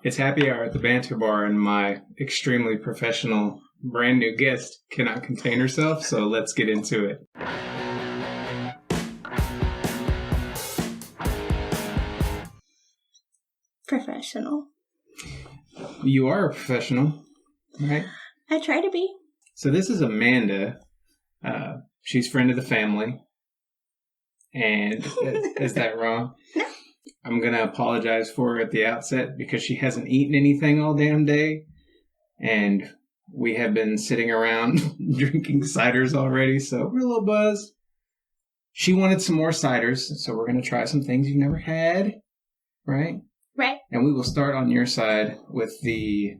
It's happy hour at the Banter Bar, and my extremely professional brand new guest cannot contain herself, so let's get into it. Professional. You are a professional, right? I try to be. So this is Amanda. She's friend of the family. And is that wrong? No. I'm going to apologize for her at the outset because she hasn't eaten anything all damn day. And we have been sitting around drinking ciders already, so we're a little buzzed. She wanted some more ciders, so we're going to try some things you've never had, right? Right. And we will start on your side with the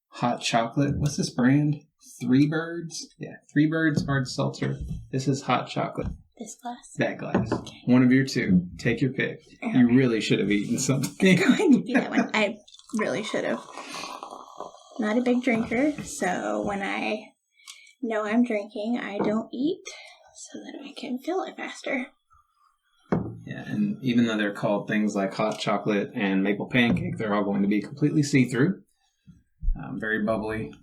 hot chocolate. What's this brand? Three Birds? Yeah, Three Birds hard seltzer. This is hot chocolate. This glass? That glass. Okay. One of your two. Take your pick. Okay. You really should have eaten something. It's going to be that one. I really should have. Not a big drinker, so when I know I'm drinking, I don't eat so that I can fill it faster. Yeah, and even though they're called things like hot chocolate and maple pancake, they're all going to be completely see-through. Very bubbly.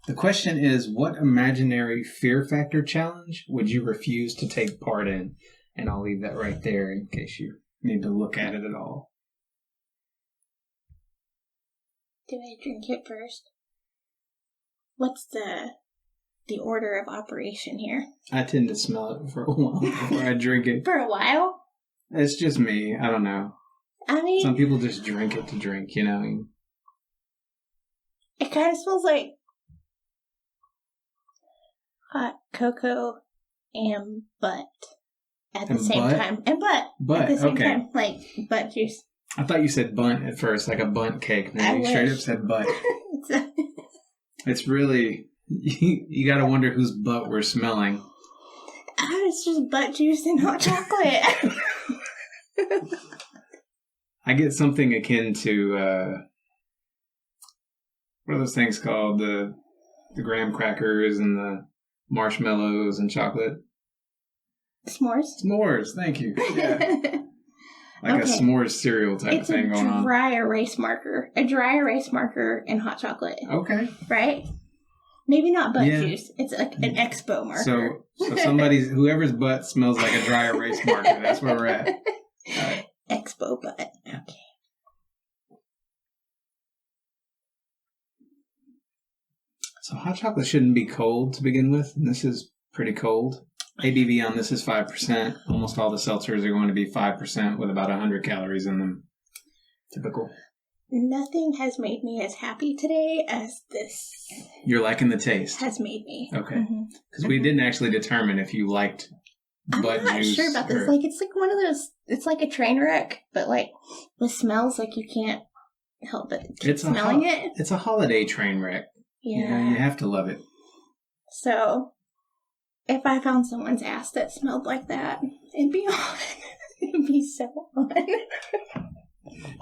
The question is, what imaginary fear factor challenge would you refuse to take part in? And I'll leave that right there in case you need to look at it at all. Do I drink it first? What's the order of operation here? I tend to smell it for a while before I drink it. For a while? It's just me. I don't know. I mean, some people just drink it to drink, you know? It kind of smells like hot cocoa and butt at the same time. And butt at the same time. Like butt juice. I thought you said bunt at first, like a bunt cake. No, you straight up said butt. It's really, you got to wonder whose butt we're smelling. It's just butt juice and hot chocolate. I get something akin to, what are those things called? The graham crackers and the marshmallows and chocolate. S'mores? S'mores, thank you. Yeah. Like a s'mores cereal type thing going on. It's a dry erase marker. A dry erase marker and hot chocolate. Okay. Right? Maybe not butt juice. It's like an expo marker. So whoever's butt smells like a dry erase marker. That's where we're at. Right. Expo butt. Okay. So hot chocolate shouldn't be cold to begin with, and this is pretty cold. ABV on this is 5%. Almost all the seltzers are going to be 5% with about 100 calories in them. Typical. Nothing has made me as happy today as this. You're liking the taste. Has made me. Okay. Because we didn't actually determine if you liked butt juice. I'm not sure about this. Like, it's like one of those, it's like a train wreck, but like with smells, like you can't help but keep smelling it. It's a holiday train wreck. Yeah. You have to love it. So, if I found someone's ass that smelled like that, it'd be on. It'd be so on.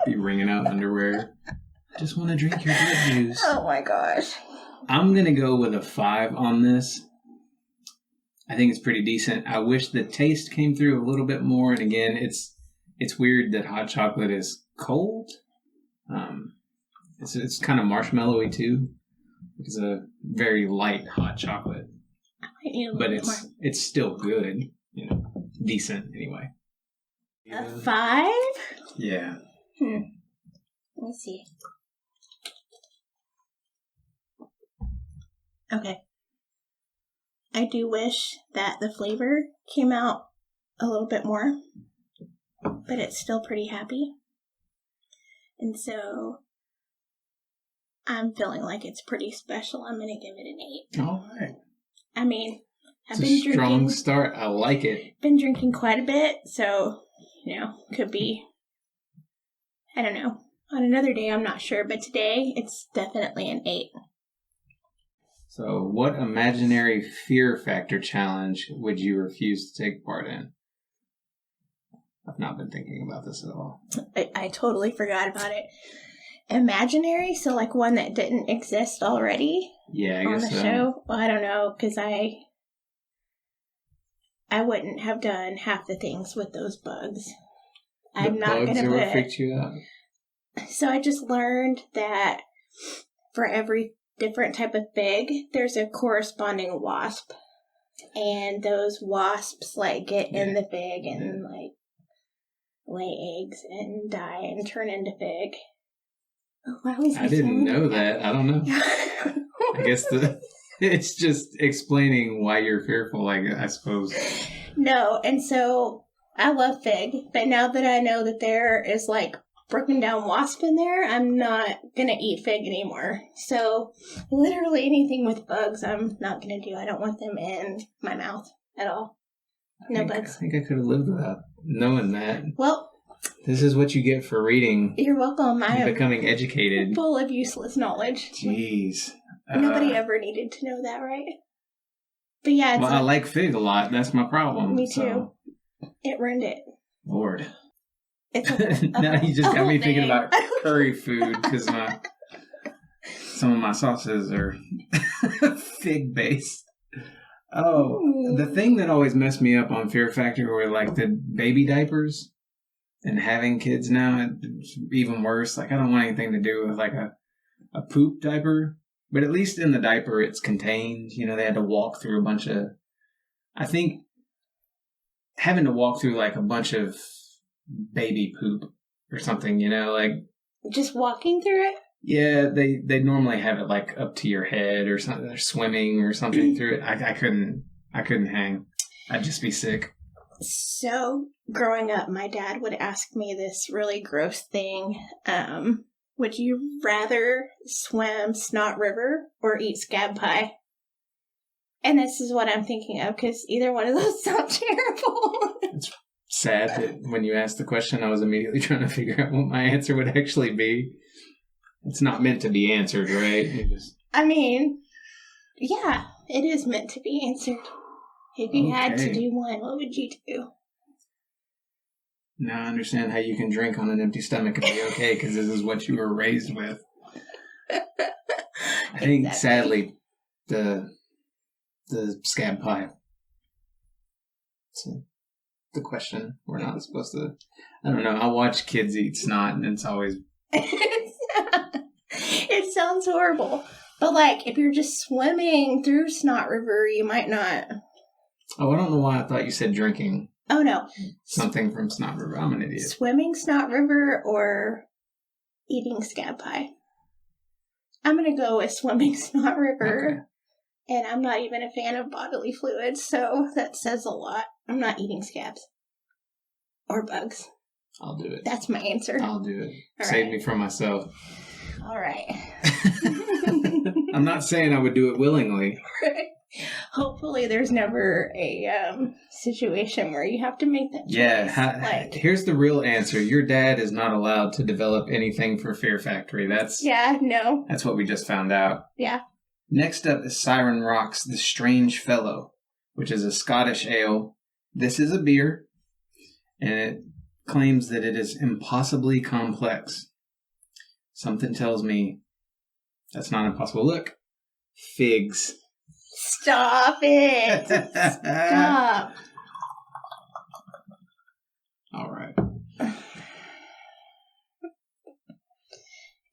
Be wringing out underwear. I just want to drink your butt juice. Oh my gosh. I'm going to go with a 5 on this. I think it's pretty decent. I wish the taste came through a little bit more. And again, it's weird that hot chocolate is cold. It's kind of marshmallowy too. It's a very light hot chocolate. But it's still good. You know, decent anyway. A 5? Yeah. Let me see. Okay. I do wish that the flavor came out a little bit more, but it's still pretty happy. And so I'm feeling like it's pretty special. I'm going to give it an 8. All right. I mean, It's a strong start. I like it. Been drinking quite a bit, so, could be, I don't know. On another day, I'm not sure, but today, it's definitely an 8. So, what imaginary fear factor challenge would you refuse to take part in? I've not been thinking about this at all. I totally forgot about it. Imaginary? So, like one that didn't exist already? Yeah, I guess on the show? Well, I don't know, because I wouldn't have done half the things with those bugs. I'm not going to put... Bugs freaked you out? So I just learned that for every different type of fig, there's a corresponding wasp. And those wasps, like, get in the fig and, like, lay eggs and die and turn into fig. Oh, why was I didn't know that. I don't know. I guess it's just explaining why you're fearful, I suppose. No, and so I love fig, but now that I know that there is, like, broken down wasp in there, I'm not gonna eat fig anymore. So literally anything with bugs, I'm not gonna do. I don't want them in my mouth at all. No bugs. I think I could have lived without knowing that. Well, this is what you get for reading. You're welcome. I am becoming educated. Full of useless knowledge. Jeez. Nobody ever needed to know that, right? But yeah, it's I like fig a lot. That's my problem. Me too. It ruined it. Lord. It's now you just got me thinking about curry food because some of my sauces are fig based. Oh, the thing that always messed me up on Fear Factor were like the baby diapers, and having kids now, it's even worse. Like I don't want anything to do with like a poop diaper, but at least in the diaper it's contained. You know, they had to walk through a bunch of. I think having to walk through like a bunch of baby poop or something, you know, like just walking through it. Yeah, they normally have it like up to your head or something. They're swimming or something through it. I couldn't hang. I'd just be sick. So growing up, my dad would ask me this really gross thing. Would you rather swim Snot River or eat scab pie? And this is what I'm thinking of because either one of those sound terrible. It's sad that when you asked the question, I was immediately trying to figure out what my answer would actually be. It's not meant to be answered, right? I mean, yeah, it is meant to be answered. If you had to do one, what would you do? Now I understand how you can drink on an empty stomach and be okay, because this is what you were raised with. I think, sadly, the scab pie. It's the question. We're not supposed to... I don't know. I watch kids eat snot, and it's always... It sounds horrible. But, like, if you're just swimming through Snot River, you might not. Oh, I don't know why I thought you said drinking. Oh, no. Something from Snot River. I'm an idiot. Swimming Snot River or eating scab pie? I'm going to go with swimming Snot River. Okay. And I'm not even a fan of bodily fluids, so that says a lot. I'm not eating scabs. Or bugs. I'll do it. That's my answer. I'll do it. All Save me from myself. All right. I'm not saying I would do it willingly. Hopefully there's never a situation where you have to make that choice. Yeah. Here's the real answer. Your dad is not allowed to develop anything for Fear Factory. That's what we just found out. Yeah. Next up is Siren Rock's The Strange Fellow, which is a Scottish ale. This is a beer, and it claims that it is impossibly complex. Something tells me that's not impossible. Look, figs. Stop it. Stop. All right.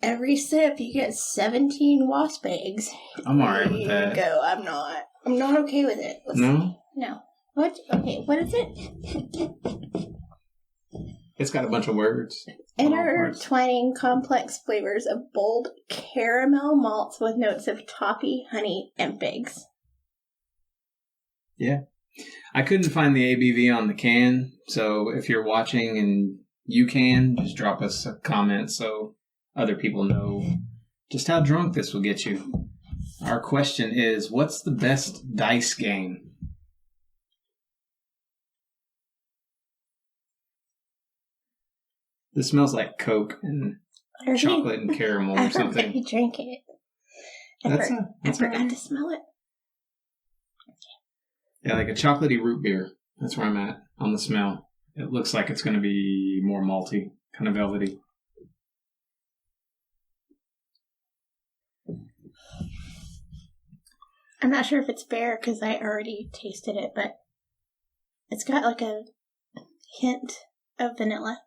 Every sip, you get 17 wasp eggs. I'm all right with that. Go. I'm not okay with it. No? No. What? Okay, what is it? It's got a bunch of words. Intertwining complex flavors of bold caramel malts with notes of toffee, honey, and figs. Yeah. I couldn't find the ABV on the can, so if you're watching and you can, just drop us a comment so other people know just how drunk this will get you. Our question is, what's the best dice game? This smells like Coke and chocolate and caramel or something. I drank it. I forgot to smell it. Yeah, like a chocolatey root beer. That's where I'm at on the smell. It looks like it's going to be more malty, kind of velvety. I'm not sure if it's fair because I already tasted it, but it's got like a hint of vanilla.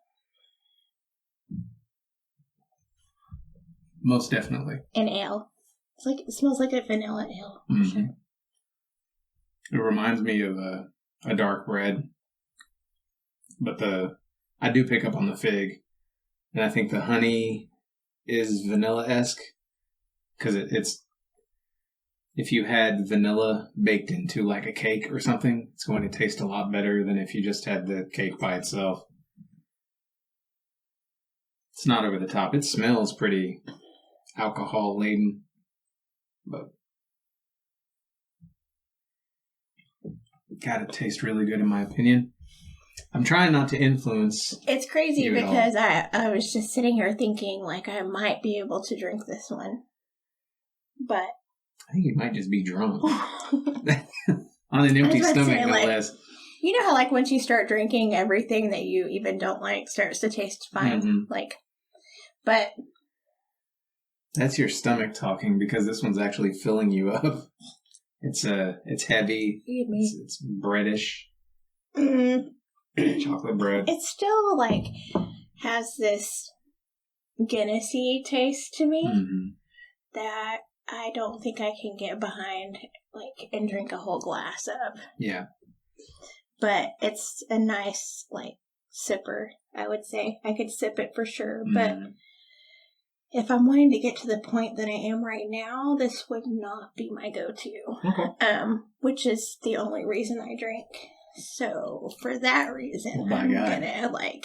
Most definitely. And ale. It smells like a vanilla ale. For sure. It reminds me of a dark red, but I do pick up on the fig, and I think the honey is vanilla-esque because it's if you had vanilla baked into like a cake or something, it's going to taste a lot better than if you just had the cake by itself. It's not over the top. It smells pretty alcohol laden, but God, it tastes really good in my opinion. I'm trying not to influence. It's crazy because I was just sitting here thinking like I might be able to drink this one, but I think you might just be drunk on an empty stomach, no less. You know how like once you start drinking, everything that you even don't like starts to taste fine, but that's your stomach talking because this one's actually filling you up. It's heavy. It's breadish. Chocolate bread. It still like has this Guinnessy taste to me that I don't think I can get behind like and drink a whole glass of. Yeah. But it's a nice like sipper, I would say. I could sip it for sure, but if I'm wanting to get to the point that I am right now, this would not be my go-to. Okay. Which is the only reason I drink. So for that reason, I'm gonna like.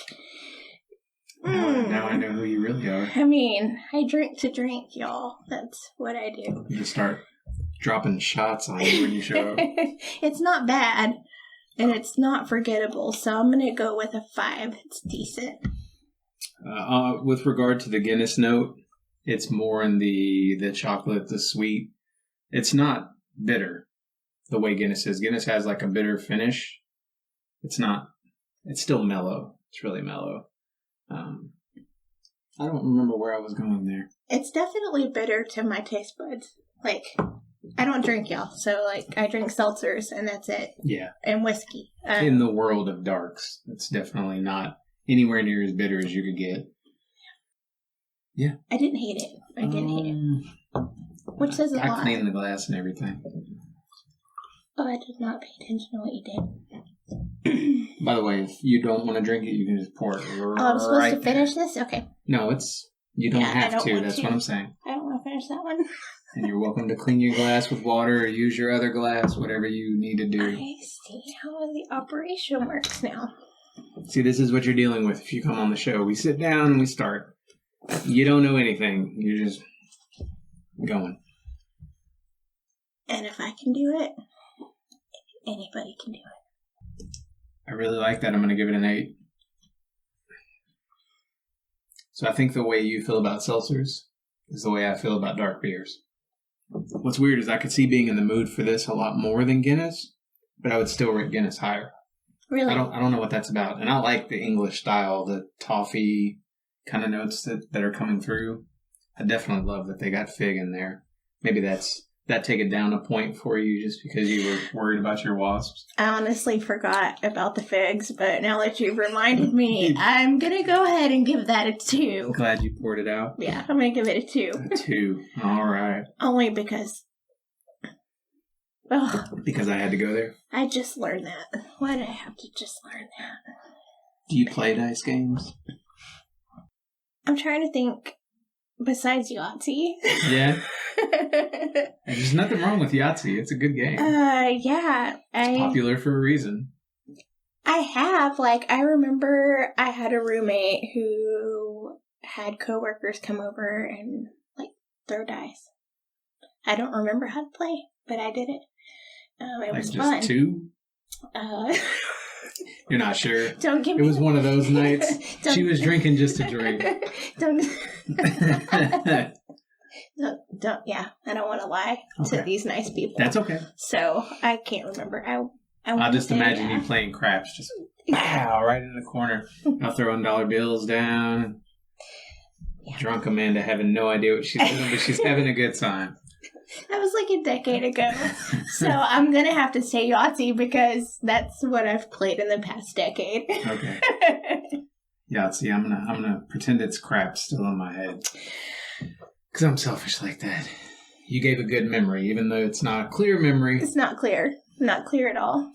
Now I know who you really are. I mean, I drink to drink, y'all. That's what I do. You just start dropping shots on you when you show up. It's not bad, and it's not forgettable. So I'm gonna go with a 5. It's decent. With regard to the Guinness note, it's more in the chocolate, the sweet. It's not bitter the way Guinness is. Guinness has like a bitter finish. It's still mellow. It's really mellow. I don't remember where I was going there. It's definitely bitter to my taste buds. Like, I don't drink, y'all. So, like, I drink seltzers and that's it. Yeah. And whiskey. In the world of darks, it's definitely not anywhere near as bitter as you could get. Yeah. I didn't hate it. I didn't hate it. Which says a lot. I cleaned the glass and everything. Oh, I did not pay attention to what you did. By the way, if you don't want to drink it, you can just pour it right. Oh, I'm supposed to finish this? Okay. No, you don't have to. That's what I'm saying. I don't want to finish that one. And you're welcome to clean your glass with water or use your other glass, whatever you need to do. I see how the operation works now. See, this is what you're dealing with if you come on the show. We sit down and we start. You don't know anything. You're just going. And if I can do it, anybody can do it. I really like that. I'm going to give it an 8. So I think the way you feel about seltzers is the way I feel about dark beers. What's weird is I could see being in the mood for this a lot more than Guinness, but I would still rate Guinness higher. Really? I don't know what that's about. And I like the English style, the toffee kind of notes that are coming through. I definitely love that they got fig in there. Maybe that take it down a point for you just because you were worried about your wasps? I honestly forgot about the figs, but now that you've reminded me, I'm going to go ahead and give that a 2. Glad you poured it out. Yeah, I'm going to give it a 2. A 2. All right. Only because... Oh, because I had to go there? I just learned that. Why did I have to just learn that? Do you play dice games? I'm trying to think besides Yahtzee. Yeah? There's nothing wrong with Yahtzee. It's a good game. Yeah. It's popular for a reason. I have. I remember I had a roommate who had coworkers come over and, throw dice. I don't remember how to play, but I did it. It was just fun. 2? You're not sure? Don't give me... It was one of those nights. She was drinking just to drink. Yeah, I don't want to lie to these nice people. That's okay. So, I can't remember. I'll just imagine you playing craps. Just, pow, right in the corner. I'll throwing dollar bills down. Yeah. Drunk Amanda having no idea what she's doing, but she's having a good time. That was a decade ago. So I'm going to have to say Yahtzee because that's what I've played in the past decade. Okay. Yahtzee, I'm gonna pretend it's crap still in my head. Because I'm selfish like that. You gave a good memory, even though it's not a clear memory. It's not clear. Not clear at all.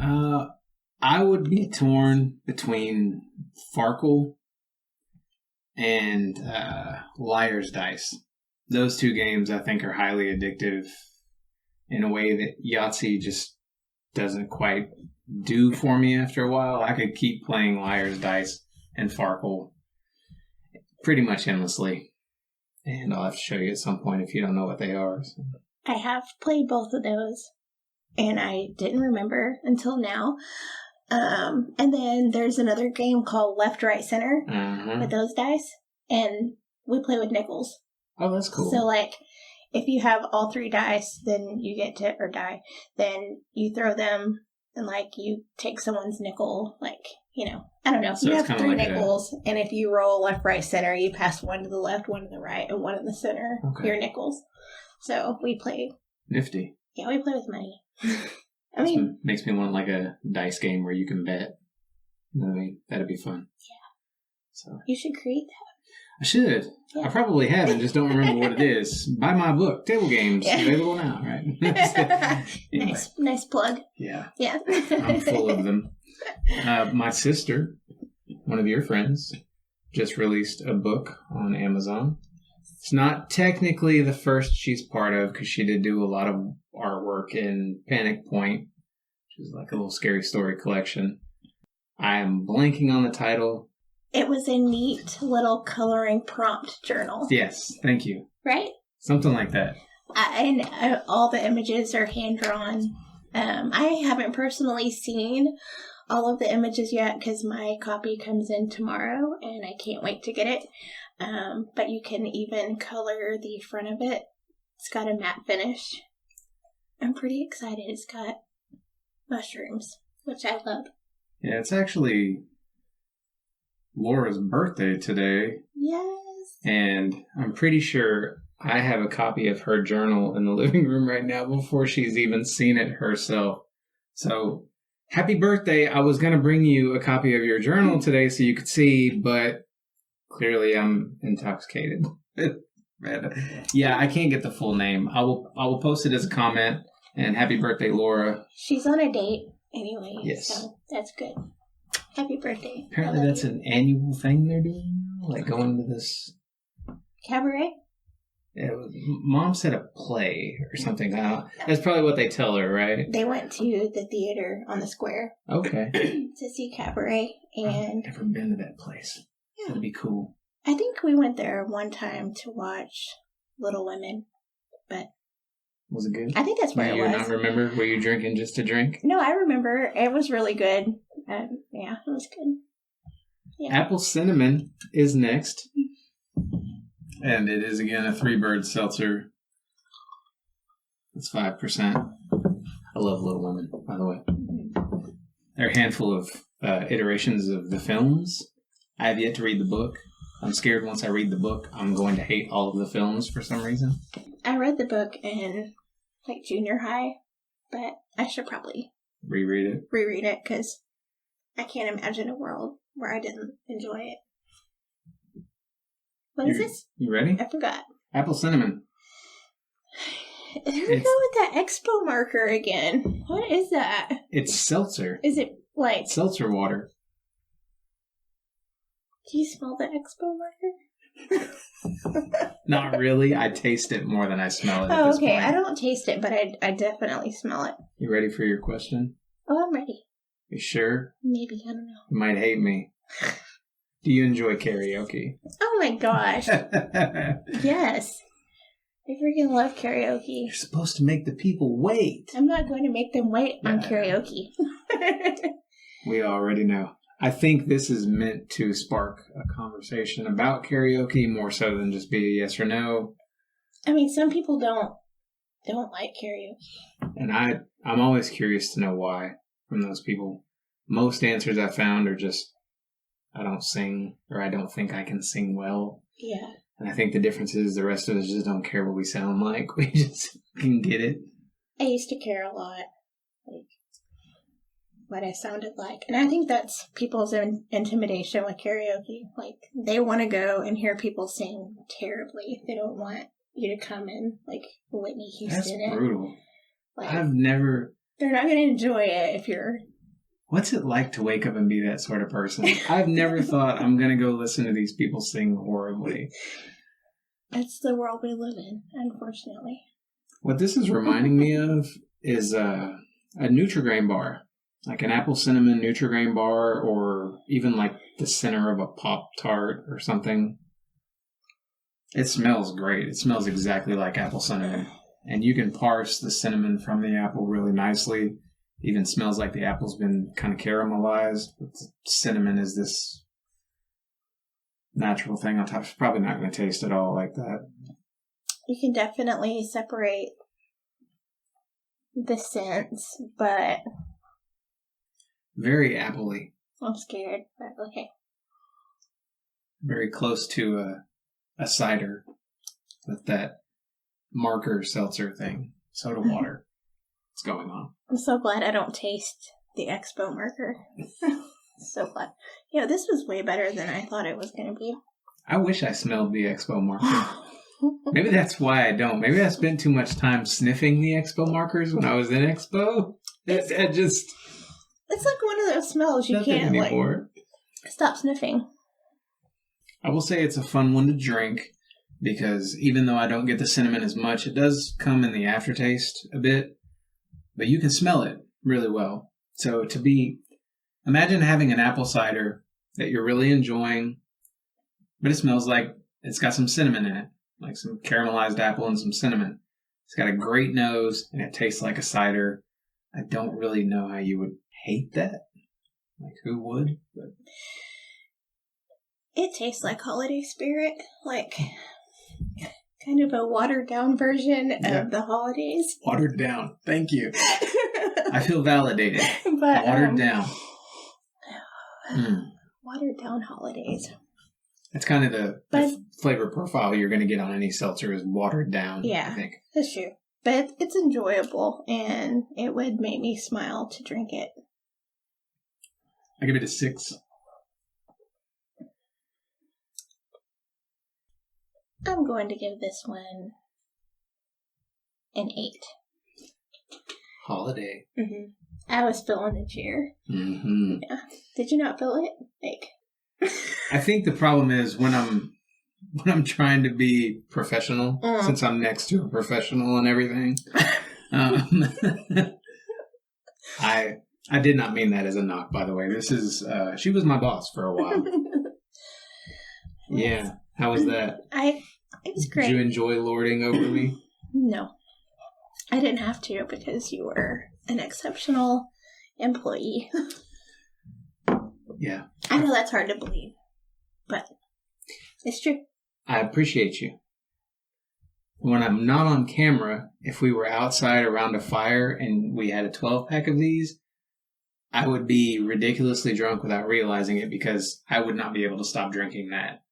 I would be torn between Farkle and Liar's Dice. Those two games, I think, are highly addictive in a way that Yahtzee just doesn't quite do for me after a while. I could keep playing Liar's Dice and Farkle pretty much endlessly. And I'll have to show you at some point if you don't know what they are. So. I have played both of those, and I didn't remember until now. And then there's another game called Left, Right, Center with those dice, and we play with nickels. Oh, that's cool. So, like, if you have all three dice, then you get to, or die, then you throw them, and, like, you take someone's nickel, like, you know, I don't know. So you have three like nickels, and if you roll left, right, center, you pass one to the left, one to the right, and one in the center. Okay. Your nickels. So we play. Nifty. Yeah, we play with money. I mean, makes me want like a dice game where you can bet. I mean, that'd be fun. Yeah. So you should create that. I should. Yeah. I probably have and just don't remember what it is. Buy my book, Table Games, available now, right? Anyway. Nice plug. Yeah. Yeah. I'm full of them. My sister, one of your friends, just released a book on Amazon. It's not technically the first she's part of because she did do a lot of artwork in Panic Point, which is like a little scary story collection. I am blanking on the title. It was a neat little coloring prompt journal. Yes, thank you. Right? Something like that. And all the images are hand-drawn. I haven't personally seen all of the images yet because my copy comes in tomorrow and I can't wait to get it. But you can even color the front of it. It's got a matte finish. I'm pretty excited. It's got mushrooms, which I love. Yeah, it's actually Laura's birthday today. Yes. And I'm pretty sure I have a copy of her journal in the living room right now before she's even seen it herself. So, happy birthday. I was going to bring you a copy of your journal today so you could see, but clearly I'm intoxicated. Yeah, I can't get the full name. I will post it as a comment. And happy birthday, Laura. She's on a date anyway. Yes. So that's good. Happy birthday. Apparently that's an annual thing they're doing now. Like going to this... Cabaret? Yeah, Mom said a play or something. That's probably what they tell her, right? They went to the theater on the square. Okay. To see Cabaret. And I've never been to that place. Yeah. That'd be cool. I think we went there one time to watch Little Women, but... Was it good? I think that's where it was. You not remember? Were you drinking just to drink? No, I remember. It was really good. Yeah, it was good. Yeah. Apple Cinnamon is next. And it is, again, a 3-bird seltzer. It's 5%. I love Little Women, by the way. There are a handful of iterations of the films. I have yet to read the book. I'm scared once I read the book, I'm going to hate all of the films for some reason. I read the book in, like, junior high, but I should probably... Reread it, because I can't imagine a world where I didn't enjoy it. What is this? You ready? I forgot. Apple Cinnamon. Here we go with that expo marker again. What is that? It's seltzer. Is it, like... Seltzer water. Do you smell the expo marker? Not really. I taste it more than I smell it. Oh, okay. I don't taste it, but I definitely smell it. You ready for your question? Oh, I'm ready. You sure? Maybe. I don't know. You might hate me. Do you enjoy karaoke? Oh my gosh. Yes. I freaking love karaoke. You're supposed to make the people wait. I'm not going to make them wait on karaoke. We already know. I think this is meant to spark a conversation about karaoke more so than just be a yes or no. I mean, some people don't like karaoke. And I'm always curious to know why from those people. Most answers I found are just, I don't sing, or I don't think I can sing well. Yeah. And I think the difference is the rest of us just don't care what we sound like. We just can get it. I used to care a lot. what I sounded like. And I think that's people's intimidation with karaoke. Like, they want to go and hear people sing terribly. They don't want you to come in like Whitney Houston. That's brutal. Like, I've never... They're not going to enjoy it if you're... What's it like to wake up and be that sort of person? I've never thought I'm going to go listen to these people sing horribly. That's the world we live in, unfortunately. What this is reminding me of is a Nutri-Grain bar. Like an apple cinnamon Nutri-Grain bar, or even like the center of a Pop-Tart or something. It smells great. It smells exactly like apple cinnamon. And you can parse the cinnamon from the apple really nicely. It even smells like the apple's been kind of caramelized. But the cinnamon is this natural thing on top. It's probably not going to taste at all like that. You can definitely separate the scents, but... Very apple-y. I'm scared, but okay. Very close to a cider with that marker seltzer thing. Soda water. What's going on? I'm so glad I don't taste the Expo marker. So glad. Yeah, this was way better than I thought it was going to be. I wish I smelled the Expo marker. Maybe that's why I don't. Maybe I spent too much time sniffing the Expo markers when I was in Expo. It's like one of those smells you can't anymore. Stop sniffing. I will say it's a fun one to drink because even though I don't get the cinnamon as much, it does come in the aftertaste a bit. But you can smell it really well. So imagine having an apple cider that you're really enjoying, but it smells like it's got some cinnamon in it, like some caramelized apple and some cinnamon. It's got a great nose and it tastes like a cider. I don't really know how you would hate that. Like, who would? But it tastes like holiday spirit, like kind of a watered down version of the holidays. Watered down. Thank you. I feel validated. But, watered down. Watered down holidays. That's kind of the flavor profile you're going to get on any seltzer is watered down. Yeah, I think. That's true. But it's enjoyable, and it would make me smile to drink it. I give it a 6. I'm going to give this one an 8. Holiday. Mm-hmm. I was feeling the cheer. Mm-hmm. Yeah. Did you not feel it? Like, I think the problem is when I'm trying to be professional, since I'm next to a professional and everything. I did not mean that as a knock, by the way. This is she was my boss for a while. Yeah. How was that? It was great. Did you enjoy lording over me? No. I didn't have to because you were an exceptional employee. Yeah. I know that's hard to believe, but it's true. I appreciate you. When I'm not on camera, if we were outside around a fire and we had a 12-pack of these, I would be ridiculously drunk without realizing it because I would not be able to stop drinking that.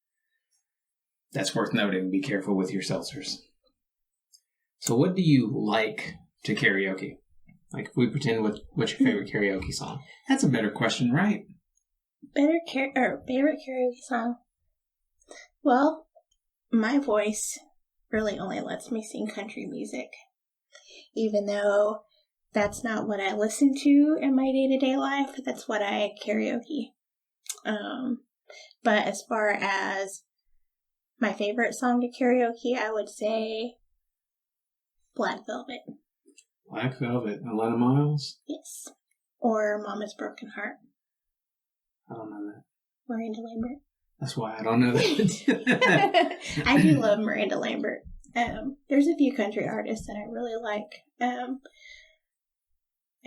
That's worth noting. Be careful with your seltzers. So what do you like to karaoke? Like, if we pretend what's your favorite karaoke song? That's a better question, right? Favorite karaoke song? Well, my voice really only lets me sing country music. Even though that's not what I listen to in my day-to-day life, that's what I karaoke. But as far as my favorite song to karaoke, I would say Black Velvet. Black Velvet. Atlanta Miles? Yes. Or Mama's Broken Heart. I don't know that. Miranda Lambert. That's why I don't know that. I do love Miranda Lambert. There's a few country artists that I really like. I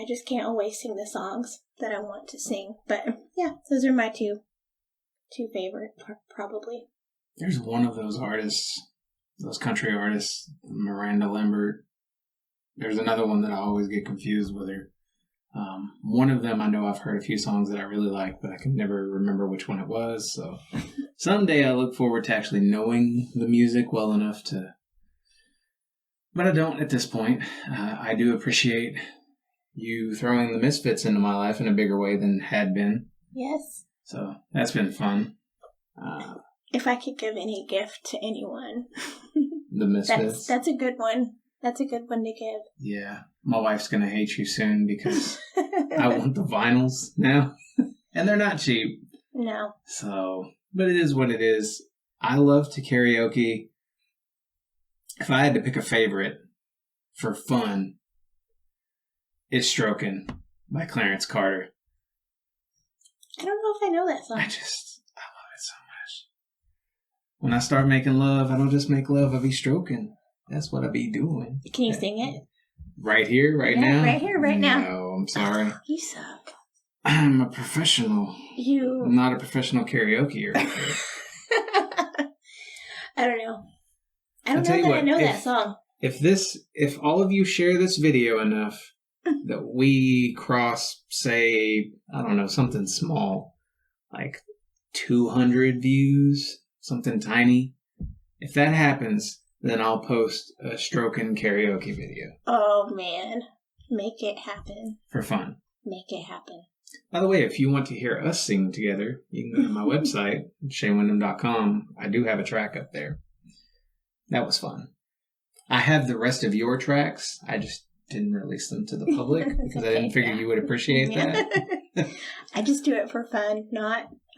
just can't always sing the songs that I want to sing. But yeah, those are my two favorite, probably. There's one of those artists, those country artists, Miranda Lambert. There's another one that I always get confused with her. One of them I know I've heard a few songs that I really like, but I can never remember which one it was. So someday I look forward to actually knowing the music well enough to... But I don't at this point. I do appreciate you throwing the Misfits into my life in a bigger way than had been. Yes. So that's been fun. If I could give any gift to anyone, the Misfits. That's a good one. That's a good one to give. Yeah. My wife's going to hate you soon because I want the vinyls now. And they're not cheap. No. So, but it is what it is. I love to karaoke. If I had to pick a favorite for fun, it's Strokin' by Clarence Carter. I don't know if I know that song. I love it so much. When I start making love, I don't just make love, I be stroking. That's what I be doing. Can you sing it? Right here, now? Right here, right now. No, I'm sorry. You suck. I'm a professional. I'm not a professional karaoke. I don't know. I don't know that I know that song. If all of you share this video enough that we cross, say, I don't know, something small, like 200 views, something tiny. If that happens, then I'll post a Strokin' karaoke video. Oh, man. Make it happen. For fun. Make it happen. By the way, if you want to hear us sing together, you can go to my website, ShaneWyndham.com. I do have a track up there. That was fun. I have the rest of your tracks. I just didn't release them to the public because I didn't figure you would appreciate that. I just do it for fun.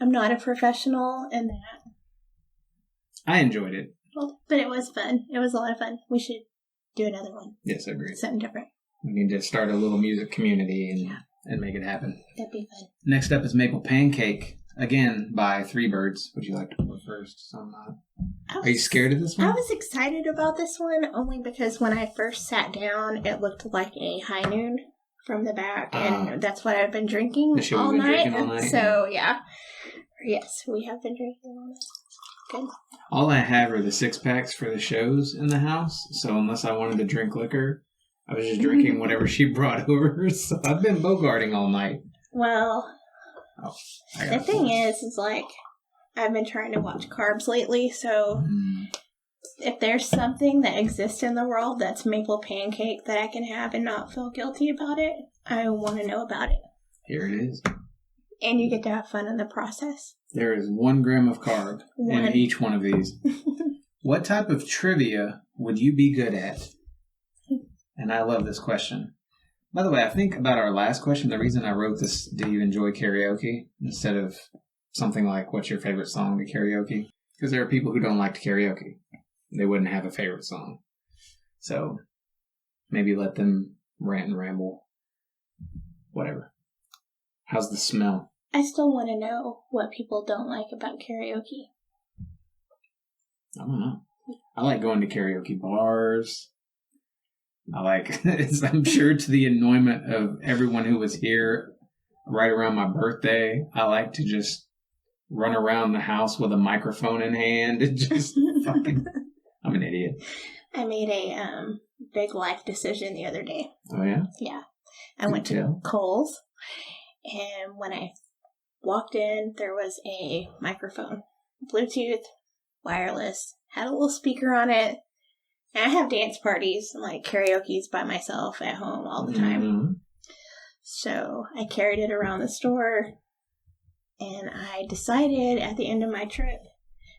I'm not a professional in that. I enjoyed it. Well, but it was fun. It was a lot of fun. We should do another one. Yes, I agree. Something different. We need to start a little music community and make it happen. That'd be fun. Next up is Maple Pancake, again by Three Birds. Would you like to go first? So I'm not. Are you scared of this one? I was excited about this one only because when I first sat down, it looked like a high noon from the back, and that's what I've been drinking all night. So yeah, yes, we have been drinking all night. Good. All I have are the 6-packs for the shows in the house. So unless I wanted to drink liquor, I was just drinking whatever she brought over. So I've been bogarting all night. Well, the thing is like, I've been trying to watch carbs lately. So if there's something that exists in the world that's maple pancake that I can have and not feel guilty about it, I want to know about it. Here it is. And you get to have fun in the process. There is 1 gram of carb in each one of these. What type of trivia would you be good at? And I love this question. By the way, I think about our last question, the reason I wrote this, do you enjoy karaoke? Instead of something like, what's your favorite song to karaoke? Because there are people who don't like to karaoke. They wouldn't have a favorite song. So maybe let them rant and ramble. Whatever. How's the smell? I still want to know what people don't like about karaoke. I don't know. I like going to karaoke bars. I like, I'm sure to the annoyment of everyone who was here right around my birthday, I like to just run around the house with a microphone in hand and just fucking, I'm an idiot. I made a big life decision the other day. Oh, yeah? Yeah. I went to Kohl's, and when I walked in, there was a microphone, Bluetooth, wireless, had a little speaker on it. And I have dance parties and like karaoke's by myself at home all the time. Mm-hmm. So I carried it around the store, and I decided at the end of my trip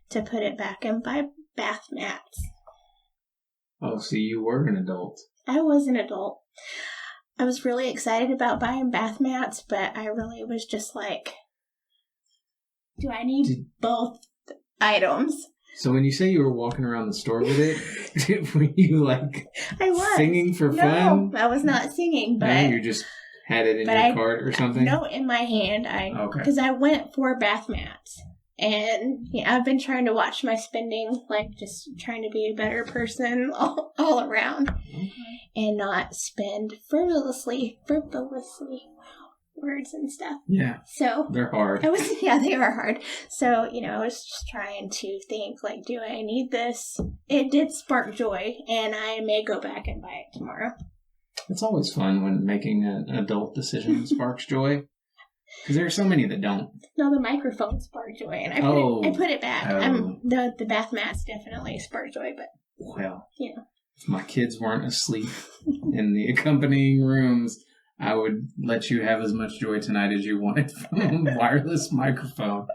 to put it back in my bath mats. Oh, so you were an adult. I was an adult. I was really excited about buying bath mats, but I really was just like, do I need both items? So when you say you were walking around the store with it, were you like I was. Singing for fun? No, I was not singing, but... No, you just had it in your cart or something? No, in my hand. Because I went for bath mats. And I've been trying to watch my spending, like just trying to be a better person all around. Okay. And not spend frivolously. Words and stuff. Yeah. So they're hard. They are hard. So, I was just trying to think, like, do I need this? It did spark joy, and I may go back and buy it tomorrow. It's always fun when making an adult decision sparks joy. Because there are so many that don't. No, the microphone sparked joy, and I put it back. The bath mats definitely sparked joy, but... Well, if my kids weren't asleep in the accompanying rooms, I would let you have as much joy tonight as you wanted from a wireless microphone.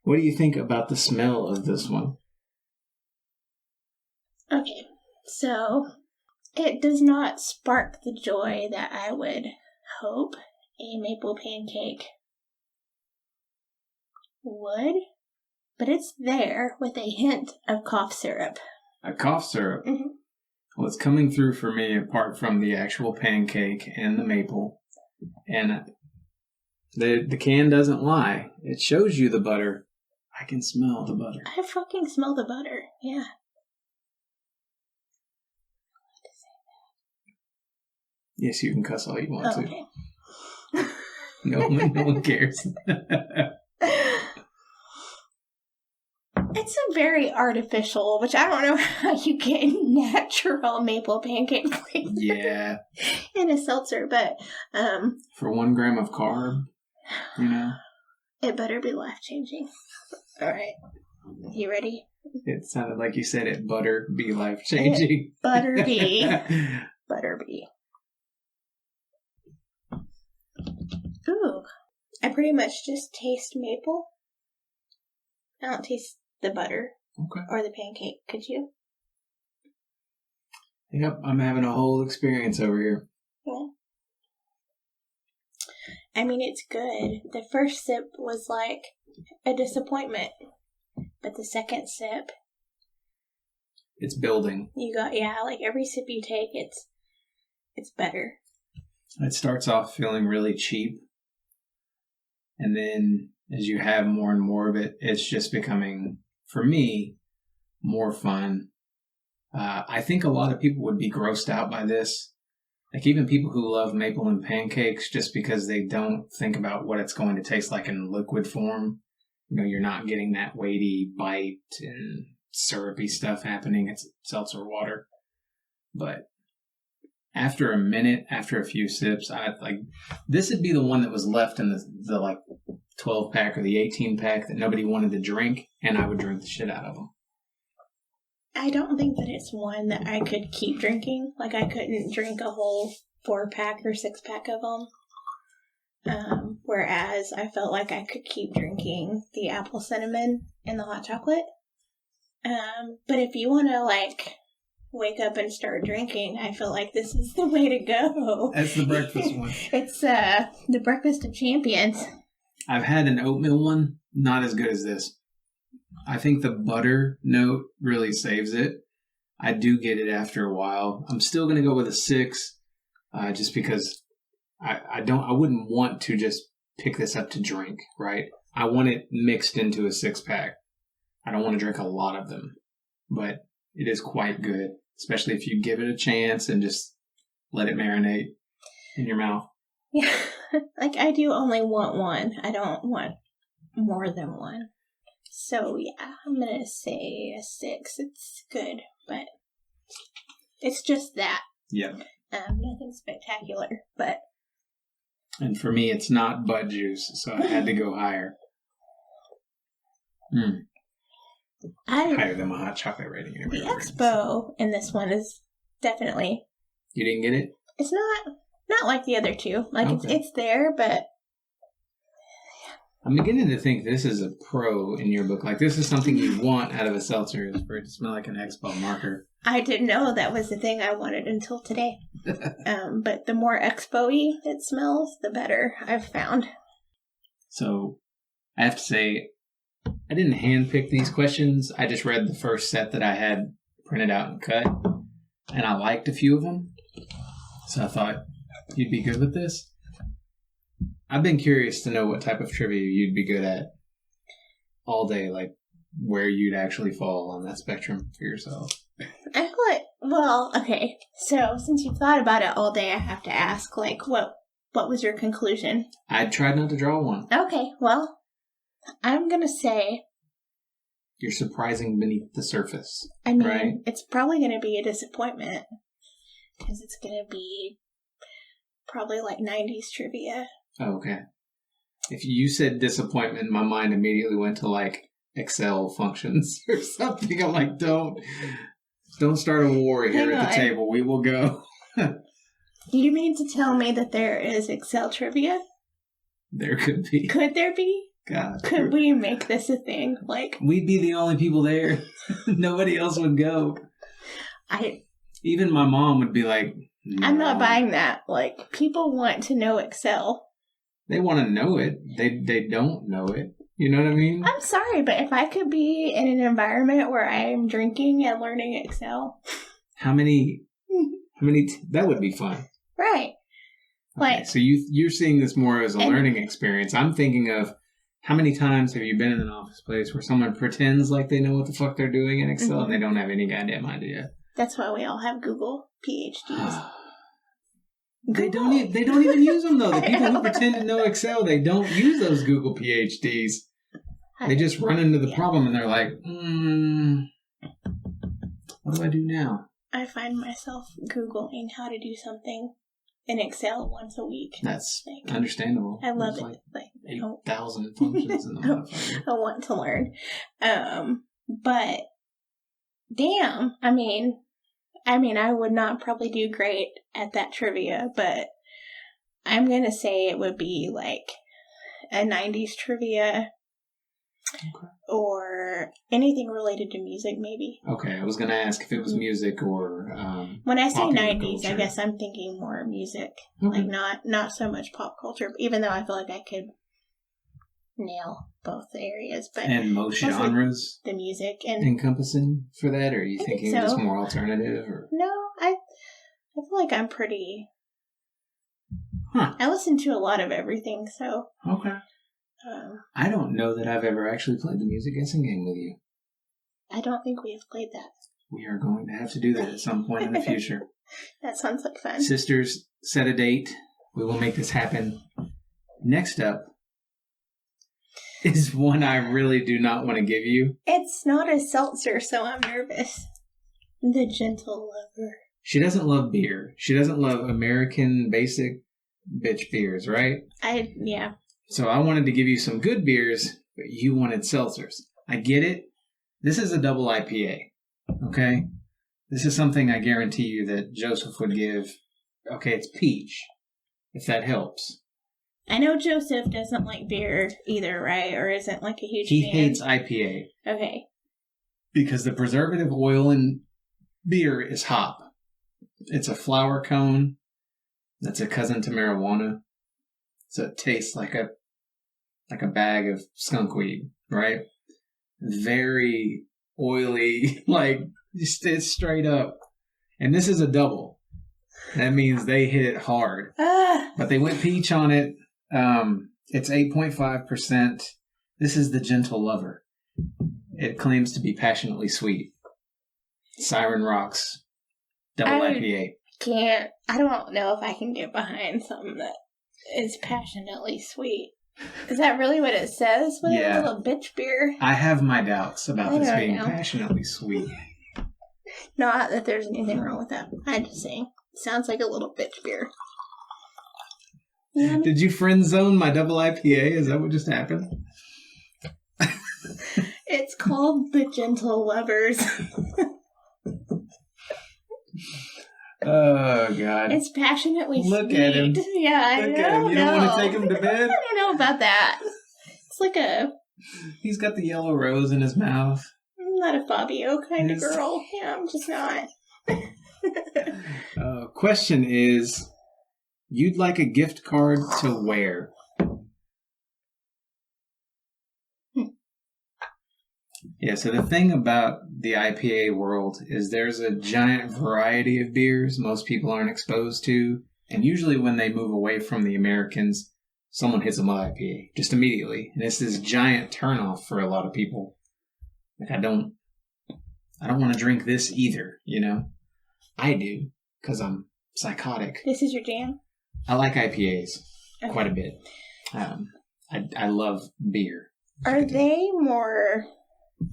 What do you think about the smell of this one? Okay, so it does not spark the joy that I would hope a maple pancake would, but it's there with a hint of cough syrup. A cough syrup? Mm-hmm. Well, it's coming through for me apart from the actual pancake and the maple. And the can doesn't lie. It shows you the butter. I can smell the butter. I fucking smell the butter, yeah. Yes, you can cuss all you want to. Okay. No one cares. It's a very artificial, which I don't know how you get natural maple pancake flavor. Yeah. In a seltzer, but for 1 gram of carb, it better be life-changing. All right. You ready? It sounded like you said it better be life-changing. Butter be. Butter be. Ooh. I pretty much just taste maple. I don't taste the butter. Okay. Or the pancake. Could you? Yep, I'm having a whole experience over here. Yeah. I mean, it's good. The first sip was like a disappointment. But the second sip... It's building. You got, like every sip you take, it's better. It starts off feeling really cheap. And then as you have more and more of it, it's just becoming, for me, more fun. I think a lot of people would be grossed out by this. Like even people who love maple and pancakes just because they don't think about what it's going to taste like in liquid form. You're not getting that weighty bite and syrupy stuff happening. It's seltzer water. But after a minute, after a few sips, this would be the one that was left in the like 12 pack or the 18 pack that nobody wanted to drink, and I would drink the shit out of them. I don't think that it's one that I could keep drinking. Like I couldn't drink a whole 4-pack or 6-pack of them. Whereas I felt like I could keep drinking the apple cinnamon and the hot chocolate. But if you want to like wake up and start drinking, I feel like this is the way to go. That's the breakfast one. It's the breakfast of champions. I've had an oatmeal one, not as good as this. I think the butter note really saves it. I do get it after a while. I'm still going to go with a 6, just because I wouldn't want to just pick this up to drink, right? I want it mixed into a 6-pack. I don't want to drink a lot of them, but it is quite good, especially if you give it a chance and just let it marinate in your mouth. Yeah, like I do only want one. I don't want more than one. So yeah, I'm going to say a 6. It's good, but it's just that. Yeah. Nothing spectacular, but... And for me, it's not butt juice, so I had to go higher. Higher than my hot chocolate rating. The expo in this one is definitely... You didn't get it? It's not like the other two. Like, okay. it's there, but... I'm beginning to think this is a pro in your book. Like, this is something you want out of a seltzer, is for it to smell like an expo marker. I didn't know that was the thing I wanted until today. But the more expo-y it smells, the better I've found. So, I have to say, I didn't handpick these questions. I just read the first set that I had printed out and cut. And I liked a few of them. So I thought, you'd be good with this? I've been curious to know what type of trivia you'd be good at all day, like where you'd actually fall on that spectrum for yourself. I feel like, well, okay, so since you've thought about it all day, I have to ask, like, what was your conclusion? I tried not to draw one. Okay, well, I'm going to say... You're surprising beneath the surface. I mean, right? It's probably going to be a disappointment, because it's going to be probably like 90s trivia. Oh, okay. If you said disappointment, my mind immediately went to like Excel functions or something. I'm like, don't start a war here at the table. We will go. Do you mean to tell me that there is Excel trivia? There could be. Could there be? God. Could we make this a thing? Like, we'd be the only people there. Nobody else would go. Even my mom would be like, no. I'm not buying that. Like, people want to know Excel. They want to know it. They don't know it. You know what I mean? I'm sorry, but if I could be in an environment where I'm drinking and learning Excel. How many that would be fun. Right. Okay, Like, so you're seeing this more as a learning experience. I'm thinking of how many times have you been in an office place where someone pretends like they know what the fuck they're doing in Excel and they don't have any goddamn idea. That's why we all have Google PhDs. They don't even use them though. The people who pretend to know Excel, they don't use those Google PhDs. They just run into the problem and they're like, what do I do now? I find myself Googling how to do something in Excel once a week. That's understandable. I love There's it. Like 8,000 functions in the modifier. I want to learn. But damn, I mean, I would not probably do great at that trivia, but I'm going to say it would be like a 90s trivia. Okay. Or anything related to music, maybe. Okay, I was going to ask if it was music or when I say 90s, culture. I guess I'm thinking more music. Okay. Like not so much pop culture, even though I feel like I could nail both areas. But and most genres the music and encompassing for that, or are you thinking just more alternative? Or? No, I feel like I'm pretty... I listen to a lot of everything, so... Okay. I don't know that I've ever actually played the music guessing game with you. I don't think we have played that. We are going to have to do that at some point in the future. That sounds like fun. Sisters, set a date. We will make this happen. Next up is one I really do not want to give you. It's not a seltzer, so I'm nervous. The Gentle Lover. She doesn't love beer. She doesn't love American basic bitch beers, right? Yeah. So I wanted to give you some good beers, but you wanted seltzers. I get it. This is a double IPA, okay? This is something I guarantee you that Joseph would give. Okay, it's peach, if that helps. I know Joseph doesn't like beer either, right? Or isn't like a huge He fan. hates IPA. Okay. Because the preservative oil in beer is hop. It's a flour cone that's a cousin to marijuana. So it tastes like a bag of skunk weed, right? Very oily, like it's straight up. And this is a double. That means they hit it hard. But they went peach on it. It's 8.5%. This is the Gentle Lover. It claims to be passionately sweet. Siren Rocks double IPA. I don't know if I can get behind something that is passionately sweet. Is that really what it says with a little bitch beer? I have my doubts about this being passionately sweet. Not that there's anything wrong with that. I'm just saying. It sounds like a little bitch beer. Did you friend zone my double IPA? Is that what just happened? It's called the Gentle Lovers. Oh, God. It's passionately sweet. Look at him. Yeah, I Look know. at him. You don't want to take him to bed? I don't know about that. It's like He's got the yellow rose in his mouth. I'm not a Fabio kind of girl. Yeah, I'm just not. Question is, you'd like a gift card to where? Yeah, so the thing about the IPA world is there's a giant variety of beers most people aren't exposed to. And usually when they move away from the Americans, someone hits them with IPA just immediately. And it's this giant turnoff for a lot of people. Like, I don't want to drink this either, you know? I do, because I'm psychotic. This is your jam? I like IPAs quite a bit. I love beer. Are they more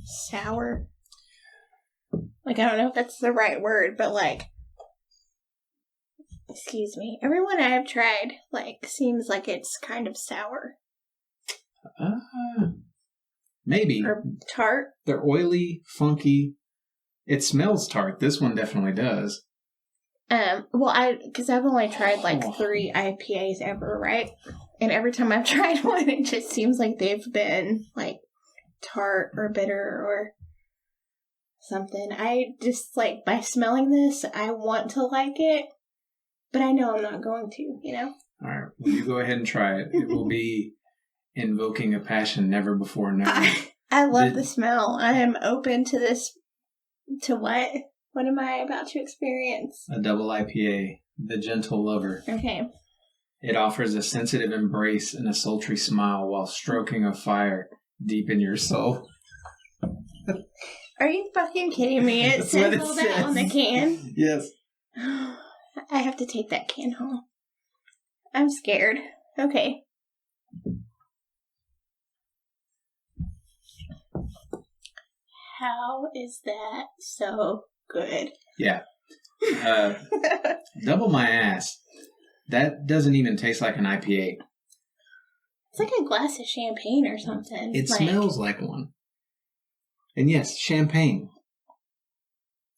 sour? Like, I don't know if that's the right word, but like, excuse me, everyone I've tried, like, seems like it's kind of sour. Maybe. Or tart. They're oily, funky. It smells tart. This one definitely does. Well, because I've only tried like 3 IPAs ever, right? And every time I've tried one, it just seems like they've been like tart or bitter or something. I just like, by smelling this, I want to like it, but I know I'm not going to, you know? All right. Well, you go ahead and try it. It will be invoking a passion never before known. I love the smell. I am open to this. To what? What am I about to experience? A double IPA, the Gentle Lover. Okay. It offers a sensitive embrace and a sultry smile while stroking a fire deep in your soul. Are you fucking kidding me? It says all that on the can? Yes. I have to take that can home. I'm scared. Okay. How is that so good? Yeah. Double my ass. That doesn't even taste like an IPA. It's like a glass of champagne or something. It smells like one. And yes, champagne.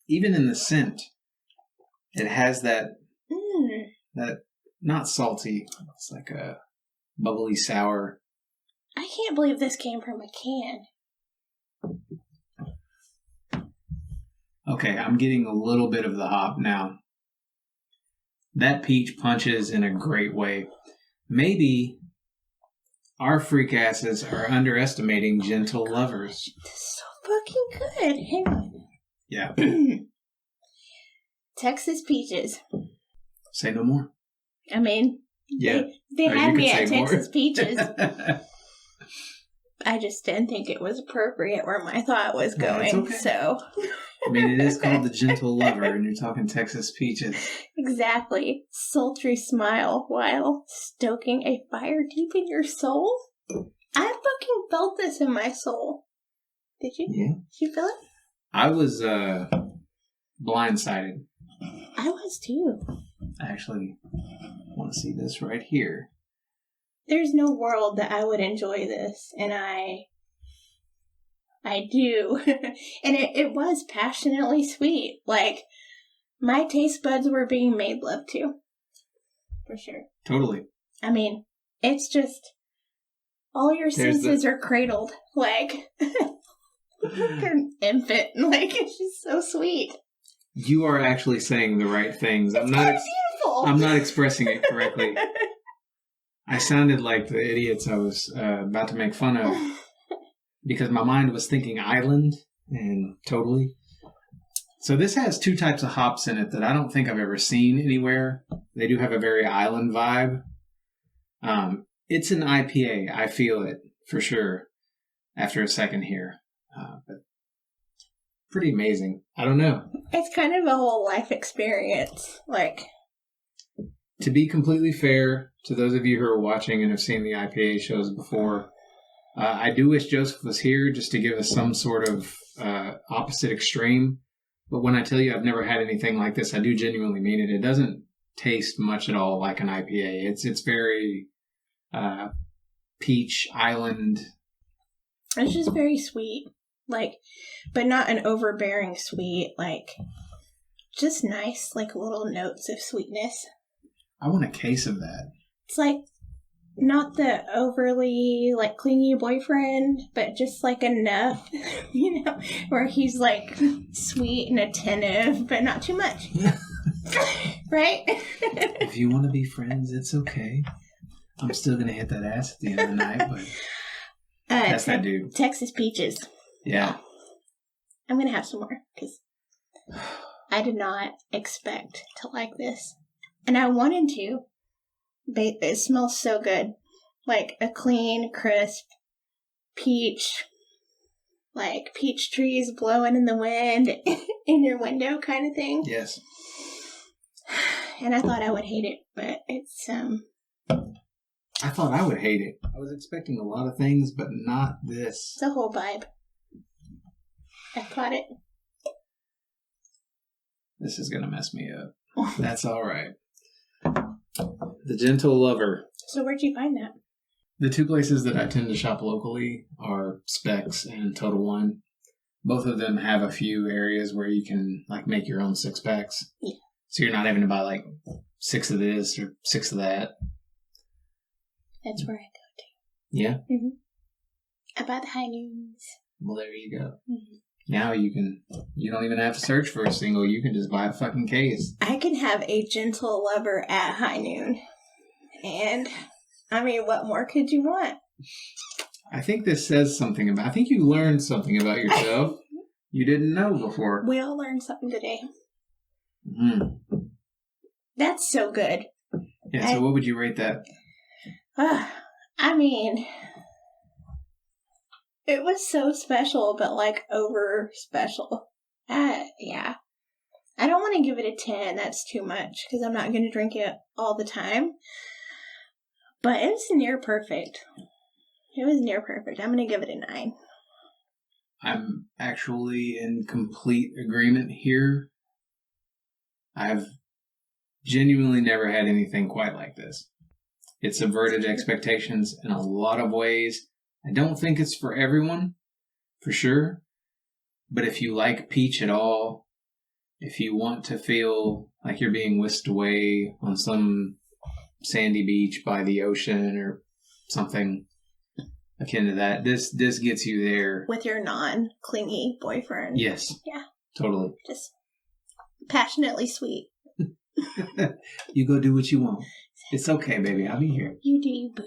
Even in the scent, it has that, that not salty, it's like a bubbly sour. I can't believe this came from a can. Okay, I'm getting a little bit of the hop now. That peach punches in a great way. Maybe our freak asses are underestimating Gentle Lovers. This is so fucking good. Hang on. Yeah. Texas peaches. Say no more. I mean, yeah, they had me at Texas more. peaches. I just didn't think it was appropriate where my thought was going. Okay. So, I mean, it is called the Gentle Lover, and you're talking Texas peaches. Exactly. Sultry smile while stoking a fire deep in your soul. I fucking felt this in my soul. Did you? Yeah. Did you feel it? I was blindsided. I was too. I actually want to see this right here. There's no world that I would enjoy this, and I do. And it was passionately sweet. Like, my taste buds were being made love to. For sure. Totally. I mean, it's just, all your senses are cradled. Like, like an infant. Like, it's just so sweet. You are actually saying the right things. It's beautiful. I'm not expressing it correctly. I sounded like the idiots I was about to make fun of because my mind was thinking island and totally. So this has 2 types of hops in it that I don't think I've ever seen anywhere. They do have a very island vibe. It's an IPA. I feel it for sure after a second here. But pretty amazing. I don't know. It's kind of a whole life experience. Like, to be completely fair to those of you who are watching and have seen the IPA shows before, I do wish Joseph was here just to give us some sort of opposite extreme. But when I tell you I've never had anything like this, I do genuinely mean it. It doesn't taste much at all like an IPA. It's very peach island. It's just very sweet. Like, but not an overbearing sweet. Like, just nice, like, little notes of sweetness. I want a case of that. It's like not the overly like clingy boyfriend, but just like enough, you know, where he's like sweet and attentive, but not too much. Right? If you want to be friends, it's okay. I'm still gonna hit that ass at the end of the night, but that's that dude. Texas peaches. Yeah. I'm gonna have some more because I did not expect to like this. And I wanted to, but it smells so good. Like a clean, crisp peach, like peach trees blowing in the wind in your window kind of thing. Yes. And I thought I would hate it, but it's, I thought I would hate it. I was expecting a lot of things, but not this. It's a whole vibe. I caught it. This is going to mess me up. That's all right. The Gentle Lover. So where'd you find that? The 2 places that I tend to shop locally are Specs and Total Wine. Both of them have a few areas where you can like make your own 6-packs. Yeah. So you're not having to buy like 6 of this or 6 of that. That's where I go to. Yeah? Mm-hmm. I buy the high noons. Well, there you go. Mm-hmm. Now you don't even have to search for a single. You can just buy a fucking case. I can have a gentle lover at high noon. And, I mean, what more could you want? I think this says something about... I think you learned something about yourself you didn't know before. We all learned something today. Mm. That's so good. Yeah, so what would you rate that? I mean, it was so special, but like over special. Yeah. I don't want to give it a 10. That's too much because I'm not going to drink it all the time. But it was near perfect. It was near perfect. I'm going to give it a 9. I'm actually in complete agreement here. I've genuinely never had anything quite like this. It subverted expectations in a lot of ways. I don't think it's for everyone, for sure. But if you like peach at all, if you want to feel like you're being whisked away on some sandy beach by the ocean or something akin to that, this gets you there. With your non-clingy boyfriend. Yes. Yeah. Totally. Just passionately sweet. You go do what you want. It's okay, baby. I'll be here. You do you, boo.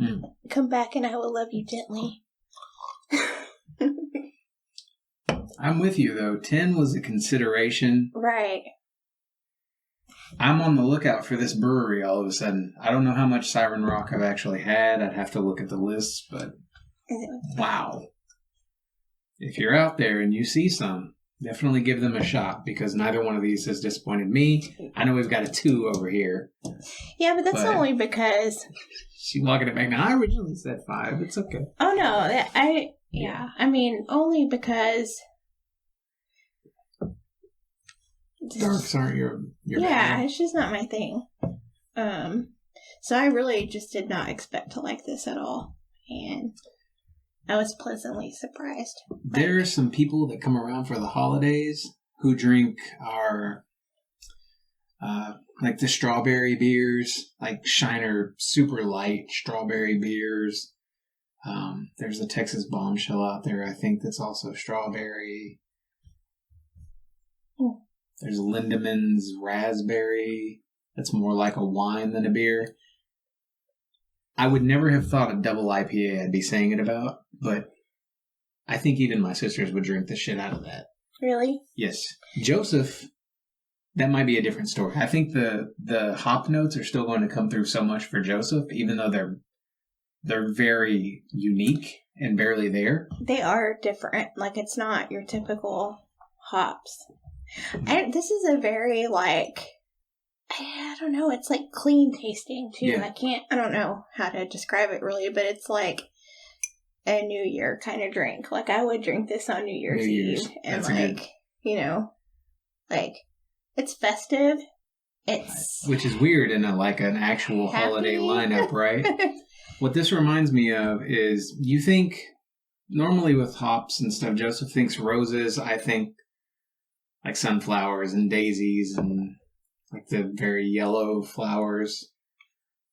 Mm. Come back and I will love you gently. I'm with you, though. 10 was a consideration. Right. I'm on the lookout for this brewery all of a sudden. I don't know how much Siren Rock I've actually had. I'd have to look at the list, but wow. If you're out there and you see some, definitely give them a shot because neither one of these has disappointed me. I know we've got a 2 over here. Yeah, but that's only because... She's walking it back now. I originally said 5. It's okay. Oh, no. Yeah. I mean, only because... Darks aren't your yeah, bag. it's just not my thing. So I really just did not expect to like this at all. And I was pleasantly surprised. There are some people that come around for the holidays who drink our, like the strawberry beers, like Shiner super light strawberry beers. There's a Texas Bombshell out there, I think, that's also strawberry. Mm. There's Lindemann's Raspberry. That's more like a wine than a beer. I would never have thought a double IPA I'd be saying it about, but I think even my sisters would drink the shit out of that. Really? Yes. Joseph, that might be a different story. I think the hop notes are still going to come through so much for Joseph, even though they're very unique and barely there. They are different. Like, it's not your typical hops. This is a very, like, I don't know, it's like clean tasting, too. Yeah. I don't know how to describe it really, but it's like a New Year kind of drink. Like, I would drink this on New Year's Eve. And, That's like, good. you know, like, it's festive. It's... Which is weird in an actual happy holiday lineup, right? What this reminds me of is you think, normally with hops and stuff, Joseph thinks roses. I think like sunflowers and daisies and like the very yellow flowers.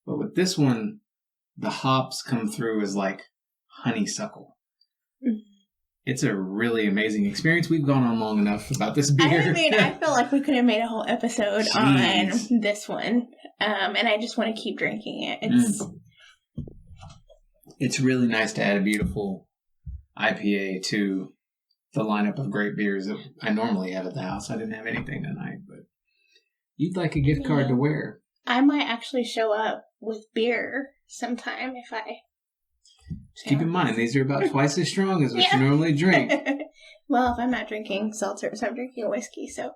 But with this one, the hops come through as like honeysuckle. Mm-hmm. It's a really amazing experience. We've gone on long enough about this beer. I mean, I feel like we could have made a whole episode on this one. And I just want to keep drinking it. It's really nice to add a beautiful IPA to the lineup of great beers that I normally have at the house. I didn't have anything tonight, but you'd like a gift card to wear. I might actually show up with beer sometime if I... Just keep in mind, these are about twice as strong as what you normally drink. Well, if I'm not drinking seltzers, I'm drinking whiskey, so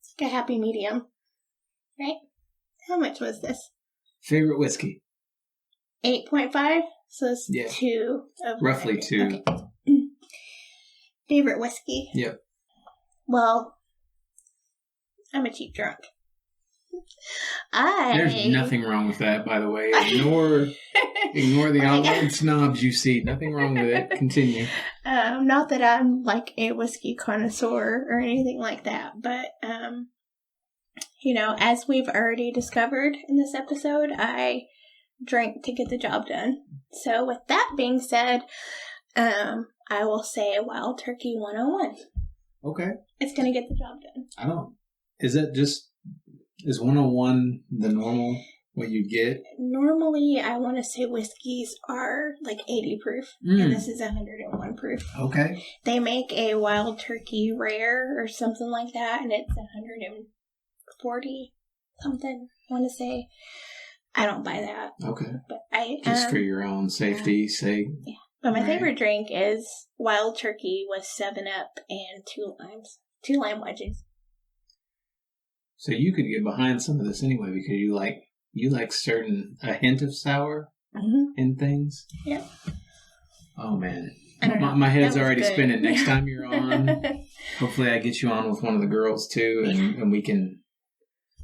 it's like a happy medium. Right? How much was this? Favorite whiskey? 8.5? So it's 2 of roughly whatever. 2. Okay. Favorite whiskey? Yep. Well, I'm a cheap drunk. There's nothing wrong with that, by the way. Ignore the online snobs you see. Nothing wrong with it. Continue. Not that I'm like a whiskey connoisseur or anything like that, but as we've already discovered in this episode, I drink to get the job done. So with that being said, I will say Wild Turkey 101. Okay. It's going to get the job done. Is 101 the normal, what you get? Normally, I want to say whiskeys are like 80 proof, and this is 101 proof. Okay. They make a Wild Turkey rare or something like that, and it's 140 something, I want to say. I don't buy that. Okay. But just for your own safety's sake. Yeah. But my favorite drink is Wild Turkey with 7-Up and 2 limes. 2 lime wedges. So you could get behind some of this anyway because you like a hint of sour in things. Yeah. Oh man, my head's already spinning. Next time you're on, hopefully I get you on with one of the girls too, and we can.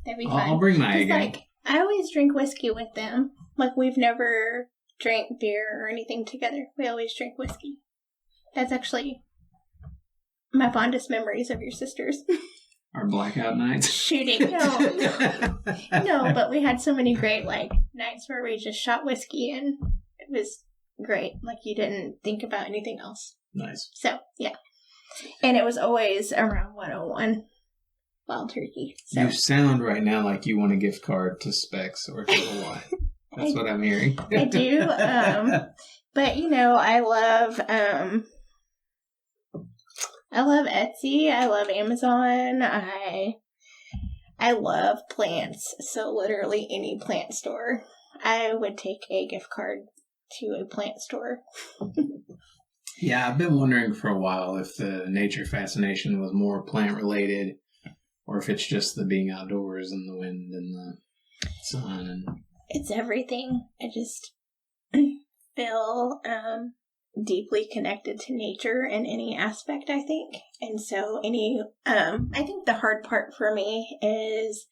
That'd be fun. I'll bring my egg. Like I always drink whiskey with them. Like we've never drank beer or anything together. We always drink whiskey. That's actually my fondest memories of your sisters. Our blackout nights? Shooting. No, but we had so many great, nights where we just shot whiskey and it was great. Like, you didn't think about anything else. Nice. So, yeah. And it was always around 101 Wild Turkey. So. You sound right now like you want a gift card to Specs or to Hawaii. That's what I'm hearing. I do. But, I love Etsy. I love Amazon. I love plants. So literally any plant store. I would take a gift card to a plant store. Yeah, I've been wondering for a while if the nature fascination was more plant related or if it's just the being outdoors and the wind and the sun. It's everything. I just feel deeply connected to nature in any aspect, I think. And so I think the hard part for me is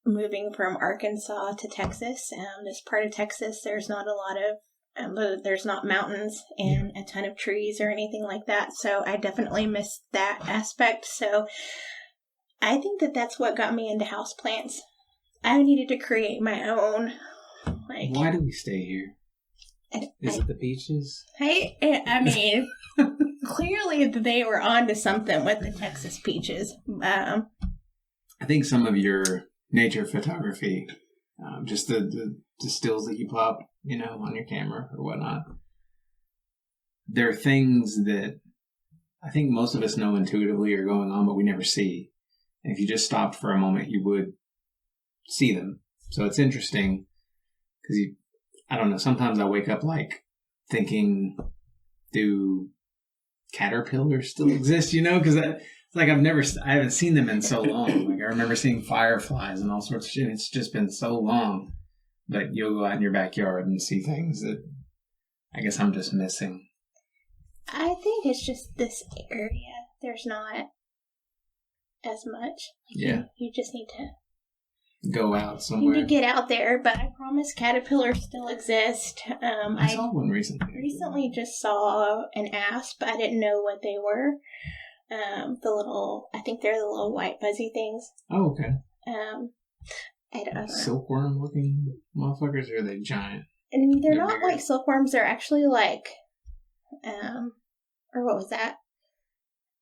moving from Arkansas to Texas. This part of Texas, there's not a lot of, there's not mountains and a ton of trees or anything like that. So I definitely miss that aspect. So I think that's what got me into houseplants. I needed to create my own. Why do we stay here? Is it the peaches? I mean, clearly they were onto something with the Texas peaches. I think some of your nature photography, just the stills that you pop, on your camera or whatnot, there are things that I think most of us know intuitively are going on, but we never see. And if you just stopped for a moment, you would see them. So it's interesting because I don't know, sometimes I wake up thinking, do caterpillars still exist, because it's like I haven't seen them in so long. I remember seeing fireflies and all sorts of shit. It's just been so long. But you'll go out in your backyard and see things that I guess I'm just missing. I think it's just this area. There's not as much. Yeah. You just need to go out somewhere. You need to get out there, but I promise caterpillars still exist. I saw one recently. Recently just saw an asp. I didn't know what they were. I think they're the little white fuzzy things. Oh, okay. I don't know. Silkworm looking motherfuckers, or are they giant? And they're not bigger. Like silkworms, they're actually or what was that?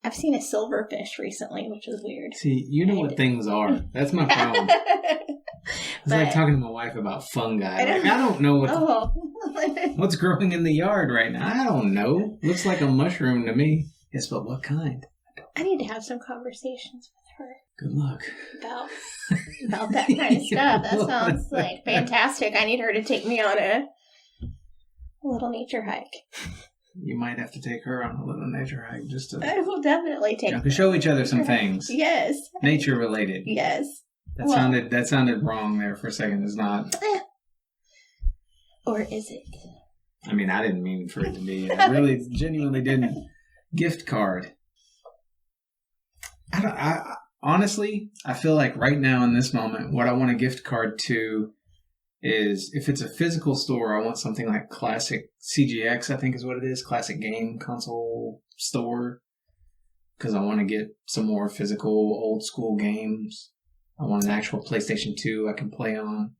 I've seen a silverfish recently, which was weird. See, you know what things are. That's my problem. It's like talking to my wife about fungi. I don't know what's growing in the yard right now. I don't know. Looks like a mushroom to me. Yes, but what kind? I need to have some conversations with her. Good luck. About that kind of stuff. That sounds fantastic. I need her to take me on a little nature hike. You might have to take her on a little nature hike just to... I will definitely take her. To show each other some things. Yes. Nature related. Yes. That sounded wrong there for a second. It's not. Or is it? I mean, I didn't mean for it to be. I really genuinely didn't. Gift card. Honestly, I feel like right now in this moment, what I want a gift card to is, if it's a physical store, I want something like Classic CGX, I think is what it is, Classic Game Console Store, because I want to get some more physical old school games. I want an actual PlayStation 2 I can play on.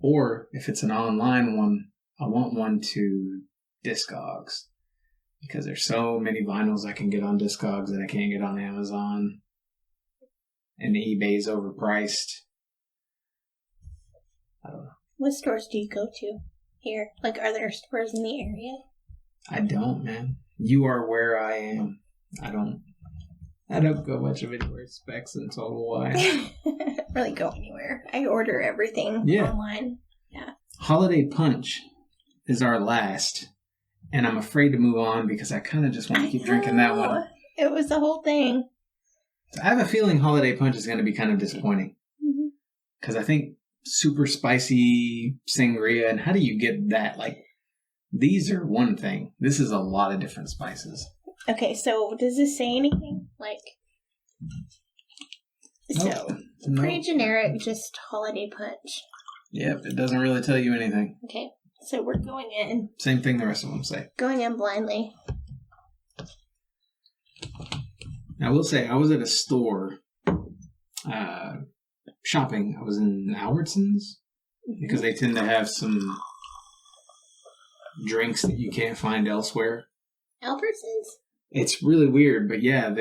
Or if it's an online one, I want one to Discogs. Because there's so many vinyls I can get on Discogs that I can't get on Amazon. And eBay's overpriced. I don't know. What stores do you go to here? Like, are there stores in the area? I don't, man. You are where I am. I don't go much of anywhere. Specs and Total Y. I don't really go anywhere. I order everything online. Yeah. Holiday Punch is our last. And I'm afraid to move on because I kind of just want to keep drinking that one. It was the whole thing. So I have a feeling Holiday Punch is going to be kind of disappointing. Because I think super spicy sangria, and how do you get that? Like, these are one thing. This is a lot of different spices. Okay, so does this say anything? Like, pretty generic, just Holiday Punch. Yep, it doesn't really tell you anything. Okay, so we're going in. Same thing the rest of them say. Going in blindly. I will say, I was at a store shopping. I was in Albertsons because they tend to have some drinks that you can't find elsewhere. Albertsons? It's really weird, but yeah,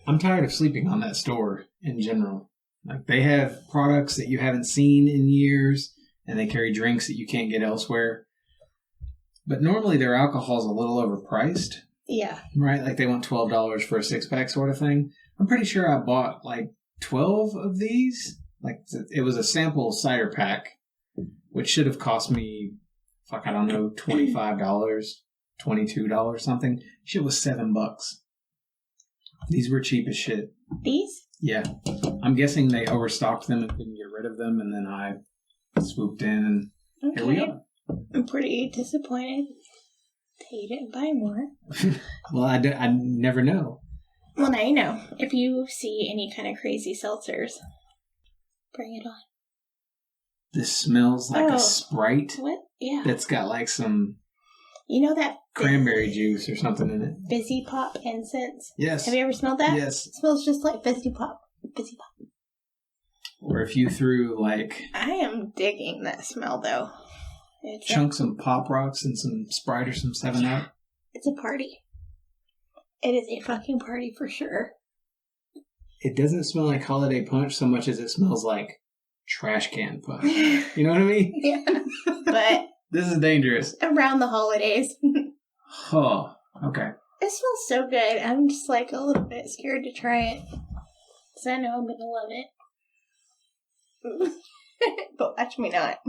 I'm tired of sleeping on that store in general. Like, they have products that you haven't seen in years, and they carry drinks that you can't get elsewhere. But normally their alcohol's a little overpriced. Yeah. Right? Like, they want $12 for a 6-pack sort of thing. I'm pretty sure I bought like 12 of these. Like, it was a sample cider pack, which should have cost me, I don't know, $25, $22 something. Shit was $7. These were cheap as shit. These? Yeah. I'm guessing they overstocked them and couldn't get rid of them, and then I swooped in, and here we are. I'm pretty disappointed that you didn't buy more. Well, I never know. Well, now you know. If you see any kind of crazy seltzers, bring it on. This smells like a Sprite. What? Yeah. That's got like some... You know that... cranberry juice or something in it. Fizzy Pop incense? Yes. Have you ever smelled that? Yes. It smells just like Fizzy Pop. Fizzy Pop. Or if you threw like... I am digging that smell, though. Chunk some Pop Rocks and some Sprite or some 7-Up. It's a party. It is a fucking party for sure. It doesn't smell like Holiday Punch so much as it smells like trash can punch. You know what I mean? Yeah. But... This is dangerous. Around the holidays. Oh, okay. It smells so good. I'm just like a little bit scared to try it. Because I know I'm going to love it. But watch me not.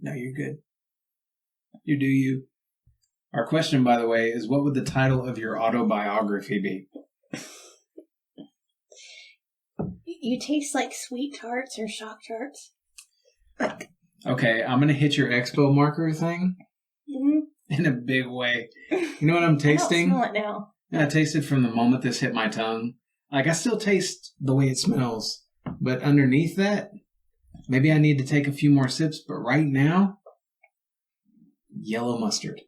No, you're good. You do you. Our question, by the way, is what would the title of your autobiography be? You taste like sweet tarts or shock tarts. Okay, I'm going to hit your expo marker thing in a big way. You know what I'm tasting? I don't smell it now. Yeah, I tasted from the moment this hit my tongue. Like, I still taste the way it smells. But underneath that, maybe I need to take a few more sips. But right now, yellow mustard.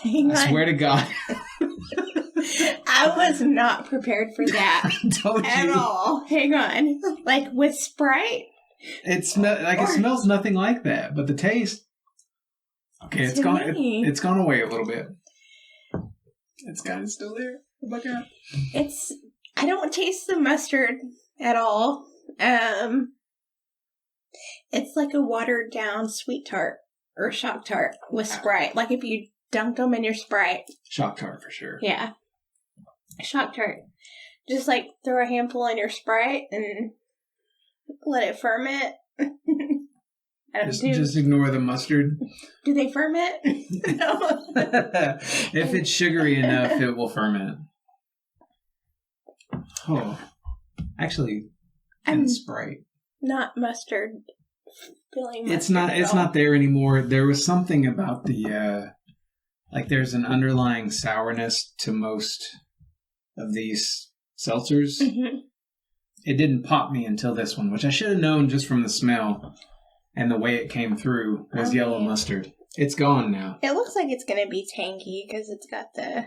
I swear to God. I was not prepared for that at all. Hang on. Like with Sprite? It smells nothing like that, but the taste. Okay, it's gone. It's gone away a little bit. It's kind of still there. Oh my God! I don't taste the mustard at all. It's like a watered down sweet tart or shock tart with Sprite. Like if you dunked them in your Sprite. Shock tart for sure. Yeah, shock tart. Just like throw a handful in your Sprite and let it ferment. Just ignore the mustard. Do they ferment? No. If it's sugary enough, it will ferment. Oh, actually, and Sprite. Not mustard. Feeling it's not there anymore. There was something about the like there's an underlying sourness to most of these seltzers. Mm-hmm. It didn't pop me until this one, which I should have known just from the smell and the way it came through was yellow mustard. It's gone now. It looks like it's going to be tangy because it's got the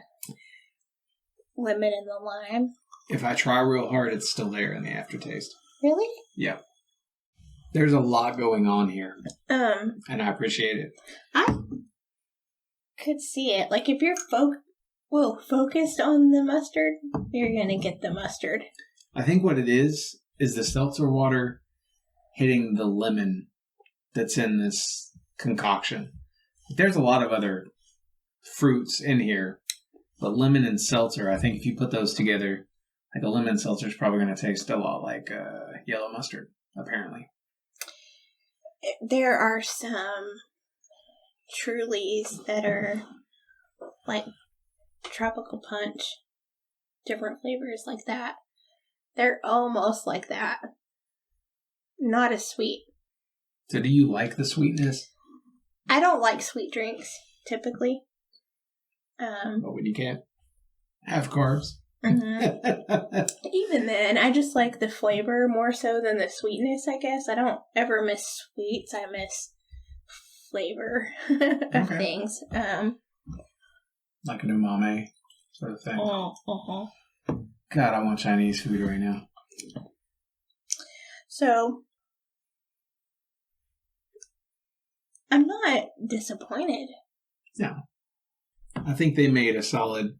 lemon and the lime. If I try real hard, it's still there in the aftertaste. Really? Yeah. There's a lot going on here. And I appreciate it. I could see it. Like, if you're focused on the mustard, you're going to get the mustard. I think what it is the seltzer water hitting the lemon that's in this concoction. There's a lot of other fruits in here, but lemon and seltzer, I think if you put those together, like a lemon seltzer is probably going to taste a lot like yellow mustard, apparently. There are some Trulies that are like tropical punch, different flavors like that. They're almost like that. Not as sweet. So do you like the sweetness? I don't like sweet drinks, typically. But when you can't have carbs. Mm-hmm. Even then, I just like the flavor more so than the sweetness, I guess. I don't ever miss sweets. I miss flavor of things. Like an umami sort of thing. Uh-huh. God, I want Chinese food right now. So, I'm not disappointed. No. I think they made a solid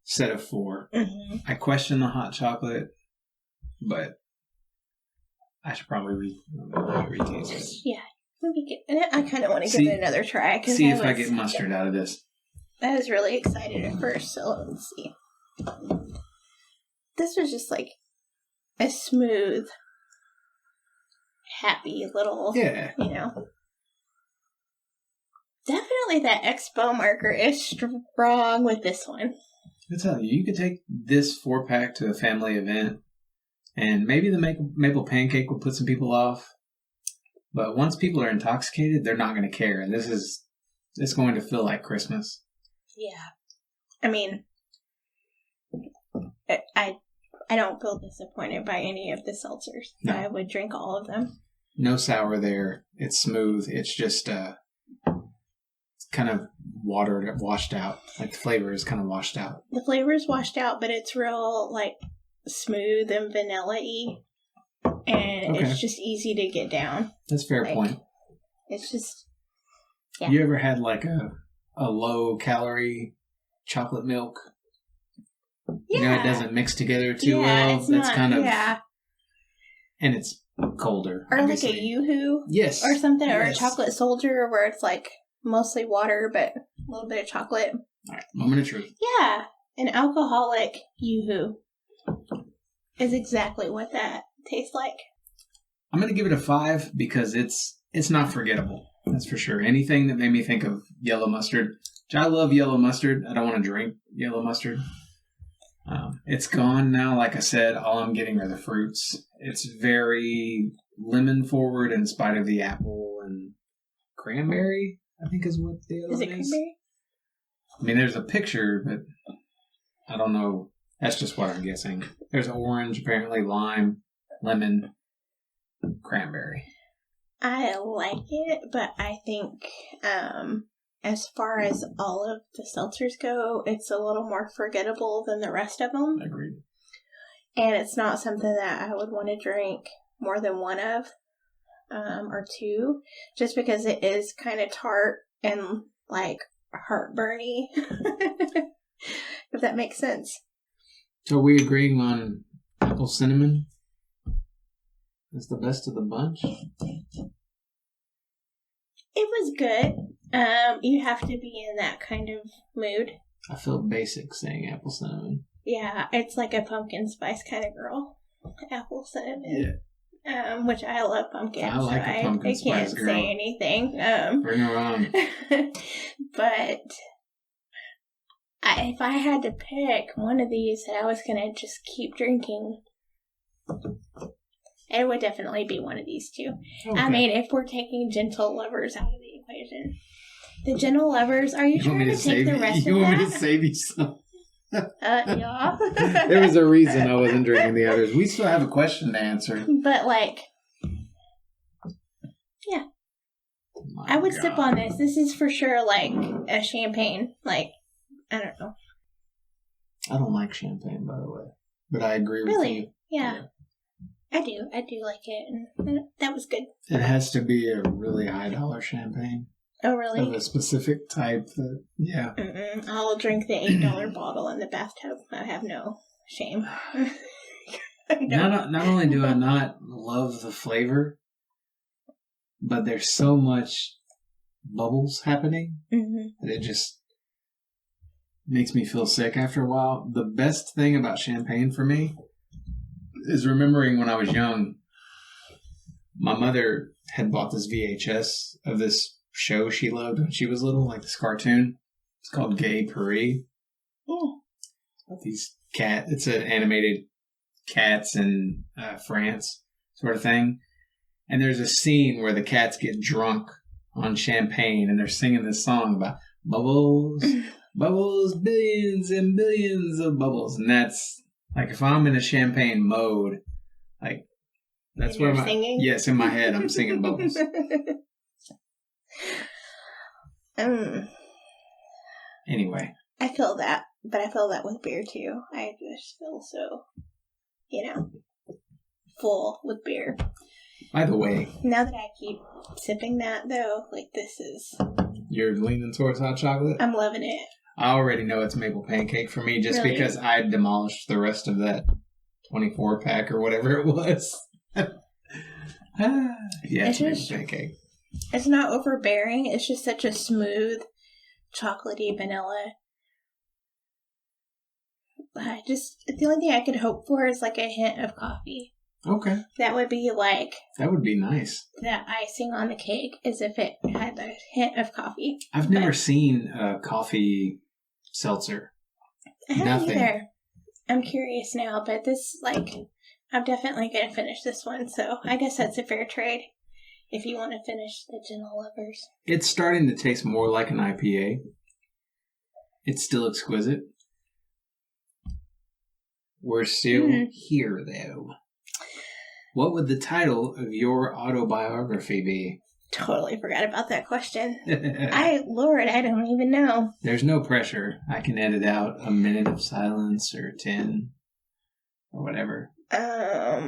set of 4. Mm-hmm. I question the hot chocolate, but I should probably retaste it. Yeah. I kind of want to give it another try. See if I get mustard out of this. I was really excited at first, so let's see. This was just like a smooth, happy little, Definitely that expo marker is strong with this one. I tell you, you could take this 4-pack to a family event, and maybe the maple pancake will put some people off. But once people are intoxicated, they're not going to care, and it's going to feel like Christmas. Yeah, I mean, I don't feel disappointed by any of the seltzers. No. I would drink all of them. No sour there. It's smooth. It's just it's kind of washed out. Like the flavor is kind of washed out. The flavor is washed out, but it's real like smooth and vanilla-y, and it's just easy to get down. That's a fair point. It's just You ever had like a low calorie chocolate milk? Yeah. It doesn't mix together too well. That's kind of and it's colder. Or obviously. Like a Yoo-hoo. Yes. Or something, or a chocolate soldier where it's like mostly water but a little bit of chocolate. All right, moment of truth. Yeah. An alcoholic Yoo-hoo is exactly what that tastes like. I'm going to give it a 5 because it's not forgettable. That's for sure. Anything that made me think of yellow mustard. I love yellow mustard. I don't want to drink yellow mustard. It's gone now. Like I said, all I'm getting are the fruits. It's very lemon forward in spite of the apple and cranberry, I think is what the other one is. Is it cranberry? I mean, there's a picture, but I don't know. That's just what I'm guessing. There's orange, apparently lime, lemon, cranberry. I like it, but I think as far as all of the seltzers go, it's a little more forgettable than the rest of them. Agreed. And it's not something that I would want to drink more than one of, or two, just because it is kind of tart and like heartburny, if that makes sense. So are we agreeing on apple cinnamon? It's the best of the bunch? It was good. You have to be in that kind of mood. I feel basic saying apple cinnamon. Yeah, it's like a pumpkin spice kind of girl. Apple cinnamon. Yeah. Which I love pumpkin. I like a pumpkin spice girl. I can't say anything. Bring her on. But if I had to pick one of these that I was going to just keep drinking, it would definitely be one of these two. Okay. I mean, if we're taking gentle lovers out of the equation. The gentle lovers, are you trying to take the rest of that? You want me to save you some? Yeah. There was a reason I wasn't drinking the others. We still have a question to answer. But, like, yeah. I would sip on this. This is for sure, like, a champagne. Like, I don't know. I don't like champagne, by the way. But I agree with you. Really? Yeah. I do like it. And that was good. It has to be a really high dollar champagne. Oh, really? Of a specific type that, yeah. Mm-mm. I'll drink the $8 bottle in the bathtub. I have no shame. No. Not only do I not love the flavor, but there's so much bubbles happening that it just makes me feel sick after a while. The best thing about champagne for me is remembering when I was young, my mother had bought this VHS of this show she loved when she was little, like this cartoon. It's called Gay Paris. Oh. It's an animated cats in France sort of thing. And there's a scene where the cats get drunk on champagne and they're singing this song about bubbles, bubbles, billions and billions of bubbles. And that's like, if I'm in a champagne mode, like, that's where I'm singing? Yes, in my head, I'm singing bubbles. Anyway. I feel that, but I feel that with beer too. I just feel so, full with beer. By the way. Now that I keep sipping that though, like this is... You're leaning towards hot chocolate? I'm loving it. I already know it's maple pancake for me just really? Because I demolished the rest of that 24 pack or whatever it was. Yeah, it's maple pancake. It's not overbearing. It's just such a smooth, chocolatey vanilla. The only thing I could hope for is like a hint of coffee. Okay. That would be like... That would be nice. The icing on the cake is if it had a hint of coffee. I've never seen a coffee seltzer. I haven't either. I'm curious now, but this, I'm definitely going to finish this one, so I guess that's a fair trade if you want to finish the Gentle Lovers. It's starting to taste more like an IPA. It's still exquisite. We're still here, though. What would the title of your autobiography be? Totally forgot about that question. Lord, I don't even know. There's no pressure. I can edit out a minute of silence or 10 or whatever. Are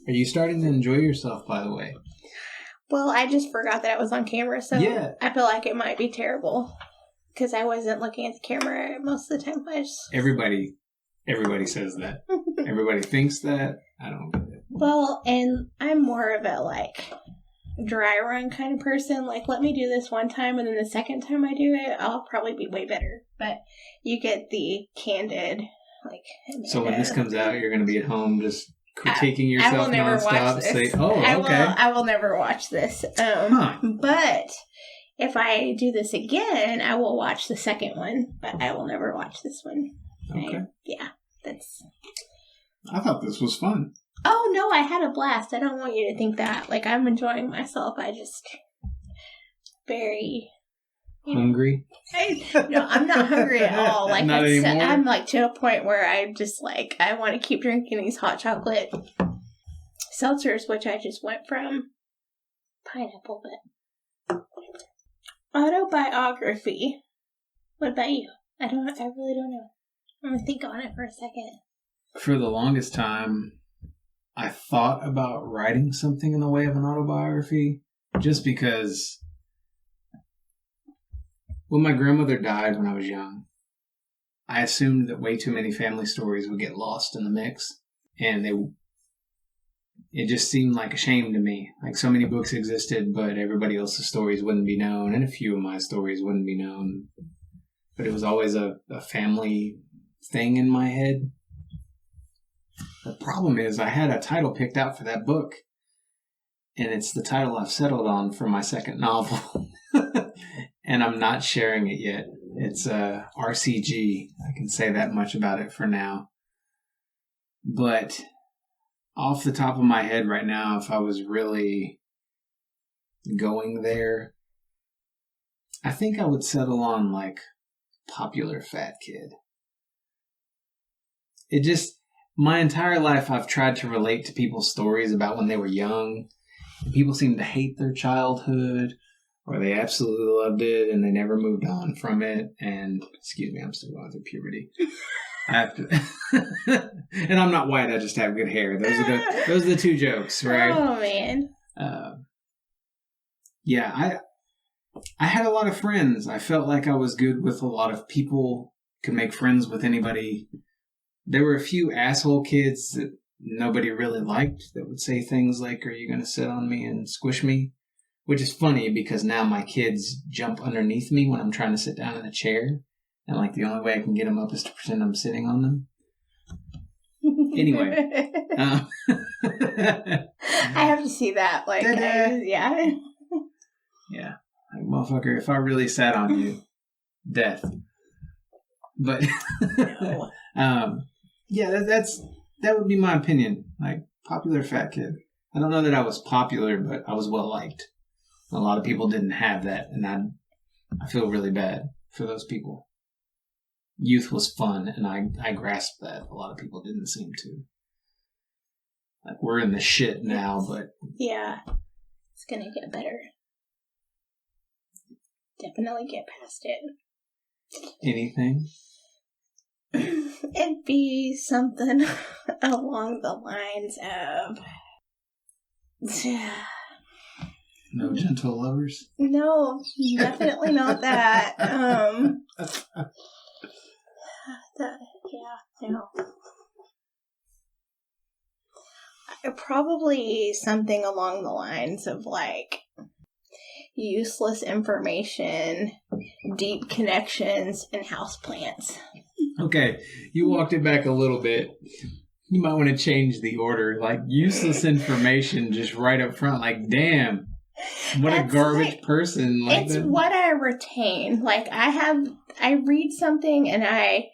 you starting to enjoy yourself, by the way? Well, I just forgot that I was on camera, so yeah. I feel like it might be terrible because I wasn't looking at the camera most of the time. Everybody says that. Everybody thinks that. I don't get it. Well, and I'm more of a, dry run kind of person. Let me do this one time, and then the second time I do it, I'll probably be way better. But you get the candid, So when this comes out, you're going to be at home just critiquing yourself nonstop. I will never watch this. I will never watch this. But if I do this again, I will watch the second one. But I will never watch this one. Okay. I thought this was fun. Oh, no, I had a blast. I don't want you to think that. I'm enjoying myself. I just very... Hungry? No, I'm not hungry at all. Not anymore? I'm, to a point where I'm just, I want to keep drinking these hot chocolate seltzers, which I just went from pineapple, but... Autobiography. What about you? I really don't know. I'm going to think on it for a second. For the longest time, I thought about writing something in the way of an autobiography just because when my grandmother died when I was young, I assumed that way too many family stories would get lost in the mix, and it just seemed like a shame to me. So many books existed, but everybody else's stories wouldn't be known, and a few of my stories wouldn't be known. But it was always a family thing in my head. The problem is I had a title picked out for that book, and it's the title I've settled on for my second novel, and I'm not sharing it yet. It's RCG. I can say that much about it for now. But off the top of my head right now, if I was really going there, I think I would settle on Popular Fat Kid. My entire life I've tried to relate to people's stories about when they were young. People seem to hate their childhood or they absolutely loved it and they never moved on from it. And excuse me, I'm still going through puberty. I have to, and I'm not white. I just have good hair. Those are the two jokes, right? Oh man. Yeah, I had a lot of friends. I felt like I was good with a lot of people. Could make friends with anybody. There were a few asshole kids that nobody really liked that would say things like, "Are you going to sit on me and squish me?" Which is funny because now my kids jump underneath me when I'm trying to sit down in a chair. And like the only way I can get them up is to pretend I'm sitting on them. Anyway. I have to see that. Like, yeah. Yeah. Like, motherfucker, if I really sat on you, death. But, No. yeah, that would be my opinion. Like, popular fat kid. I don't know that I was popular, but I was well liked. A lot of people didn't have that, and I feel really bad for those people. Youth was fun, and I grasped that. A lot of people didn't seem to. Like, we're in the shit now, but... Yeah. It's gonna get better. Definitely get past it. Anything? It'd be something along the lines of... No gentle lovers? No, definitely not that. No. Probably something along the lines of like useless information, deep connections, and houseplants. Okay, you walked it back a little bit. You might want to change the order. Like useless information just right up front. Like, damn. What a garbage person. Like it's that. What I retain. Like I read something and I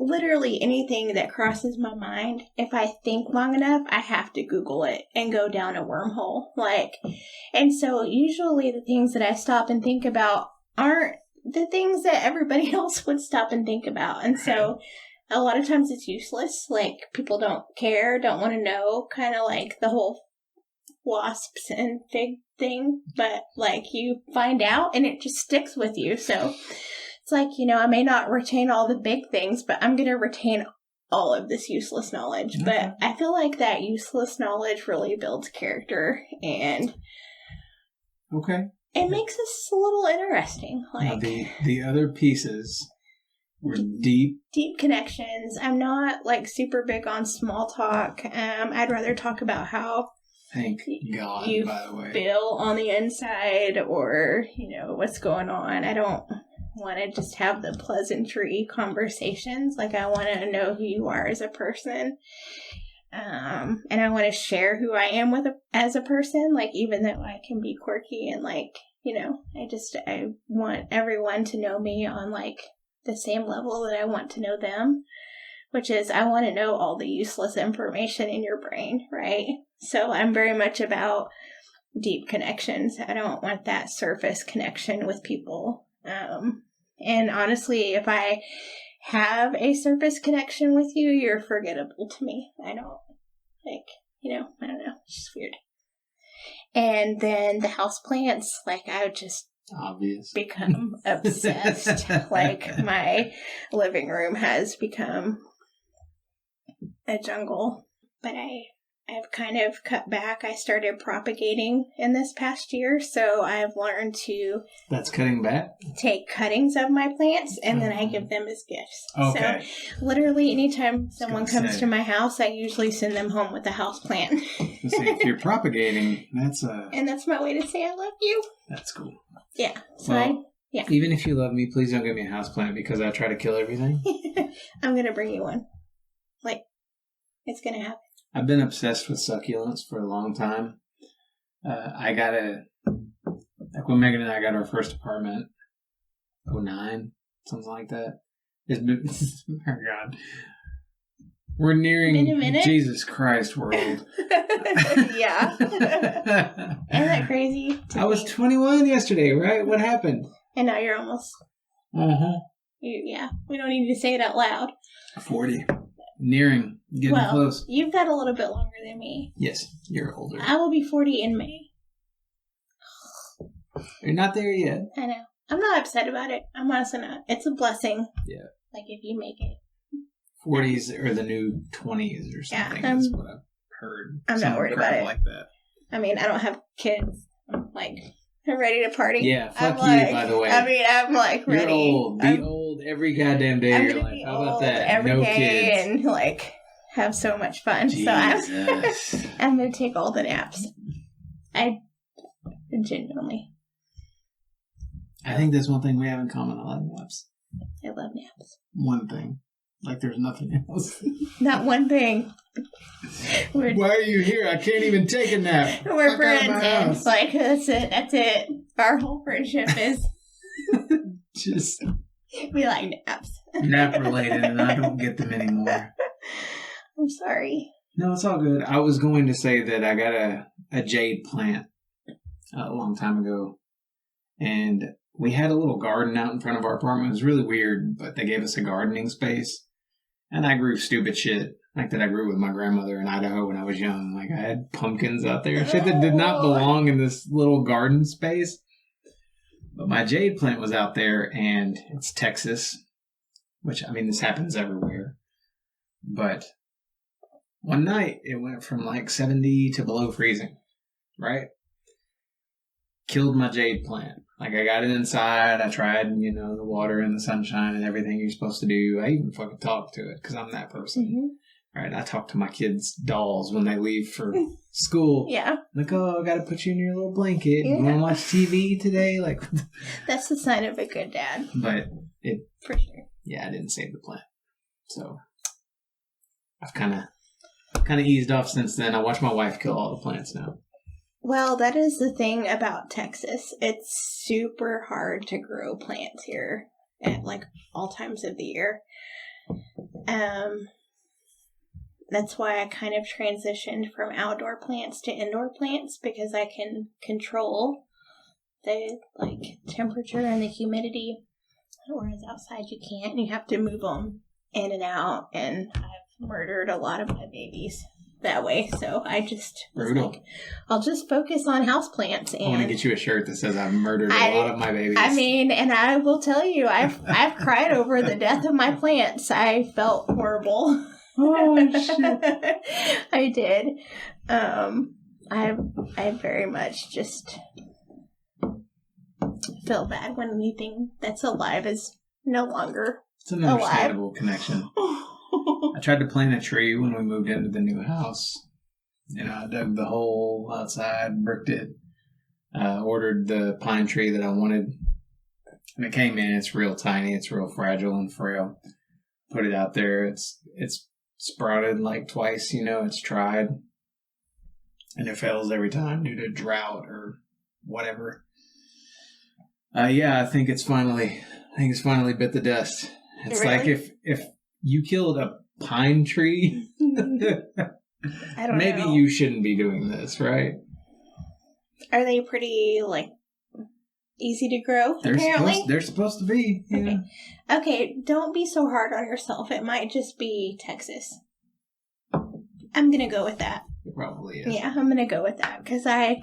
literally anything that crosses my mind, if I think long enough, I have to Google it and go down a wormhole. Like, and so usually the things that I stop and think about aren't the things that everybody else would stop and think about. And so a lot of times it's useless. Like people don't care, don't want to know, kind of like the whole wasps and fig thing, but like you find out and it just sticks with you. So it's like, I may not retain all the big things, but I'm going to retain all of this useless knowledge. Okay. But I feel like that useless knowledge really builds character and it makes us a little interesting. Like now the other pieces were deep connections. I'm not like super big on small talk. I'd rather talk about how thank God, you by the way, feel on the inside or, what's going on. I don't want to just have the pleasantry conversations. Like, I want to know who you are as a person. And I want to share who I am as a person. Like, even though I can be quirky and like, I want everyone to know me on like the same level that I want to know them, which is I want to know all the useless information in your brain, right? So I'm very much about deep connections. I don't want that surface connection with people. And honestly, if I have a surface connection with you, you're forgettable to me. I don't, I don't know. It's just weird. And then the houseplants, like I would just become obsessed. Like my living room has become a jungle. But I've kind of cut back. I started propagating in this past year, so I've learned to... That's cutting back? Take cuttings of my plants, and then I give them as gifts. Okay. So, literally, anytime someone comes to my house, I usually send them home with a house plant. If you're propagating, that's a... And that's my way to say I love you. That's cool. Yeah. So even if you love me, please don't give me a house plant because I try to kill everything. I'm going to bring you one. Like, it's going to happen. I've been obsessed with succulents for a long time. When Megan and I got our first apartment, 2009, something like that. It's been, oh God. We're nearing Jesus Christ world. Yeah. Isn't that crazy? I was 21 yesterday, right? What happened? And now you're almost... Uh-huh. Yeah, we don't need to say it out loud. 40. Getting close. You've got a little bit longer than me. Yes, you're older. I will be 40 in May. You're not there yet. I know. I'm not upset about it. I'm honestly not. It's a blessing. Yeah. Like, if you make it. 40s are the new 20s or something. Yeah, That's what I've heard. I'm not worried about it. Like that. I mean, I don't have kids. I'm like, I'm ready to party. Yeah, fuck I'm you, like, by the way. I mean, I'm like ready. You're old. Be old every goddamn day of your life. How about that? Every no day kids. and like have so much fun. Jesus. So I'm gonna take all the naps. I genuinely. I think that's one thing we have in common. I like naps. I love naps. One thing. Like there's nothing else. Not one thing. Why are you here? I can't even take a nap. We're friends, and like that's it. That's it. Our whole friendship is just we like naps. Nap related, and I don't get them anymore. I'm sorry. No, it's all good. I was going to say that I got a jade plant a long time ago, and we had a little garden out in front of our apartment. It was really weird, but they gave us a gardening space, and I grew stupid shit like that I grew with my grandmother in Idaho when I was young. Like I had pumpkins out there, shit that did not belong in this little garden space. But my jade plant was out there, and it's Texas, which, I mean, this happens everywhere. But one night, it went from like 70 to below freezing, right? Killed my jade plant. Like, I got it inside, I tried, the water and the sunshine and everything you're supposed to do. I even fucking talked to it, because I'm that person. Mm-hmm. Right, I talk to my kids' dolls when they leave for school. Yeah. Like, oh, I got to put you in your little blanket. Yeah. You want to watch TV today? Like, that's the sign of a good dad. But it, for sure. Yeah, I didn't save the plant, so I've kind of eased off since then. I watch my wife kill all the plants now. Well, that is the thing about Texas. It's super hard to grow plants here at like all times of the year. That's why I kind of transitioned from outdoor plants to indoor plants, because I can control the temperature and the humidity, whereas outside you can't, and you have to move them in and out, and I've murdered a lot of my babies that way, so I just was like, I'll just focus on houseplants. And I want to get you a shirt that says I've murdered a lot of my babies. I mean, and I will tell you, I've cried over the death of my plants. I felt horrible. Oh shit! I did. I very much just feel bad when anything that's alive is no longer It's an understandable connection. I tried to plant a tree when we moved into the new house. I dug the hole outside, bricked it, ordered the pine tree that I wanted, and it came in. It's real tiny. It's real fragile and frail. Put it out there. It's sprouted like twice. It's tried, and it fails every time due to drought or whatever. I think it's finally bit the dust. It's really? Like if you killed a pine tree, I don't maybe know. You shouldn't be doing this, right? Are they pretty easy to grow? Apparently, they're supposed to be. Yeah. Okay. Don't be so hard on yourself. It might just be Texas. I'm gonna go with that. It probably is. Yeah, I'm gonna go with that because I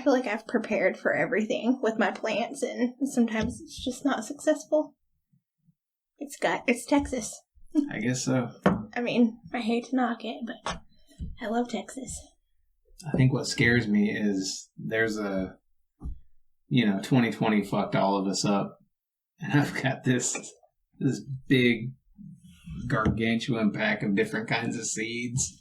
feel like I've prepared for everything with my plants, and sometimes it's just not successful. It's Texas. I guess so. I mean, I hate to knock it, but I love Texas. I think what scares me is there's 2020 fucked all of us up, and I've got this big gargantuan pack of different kinds of seeds.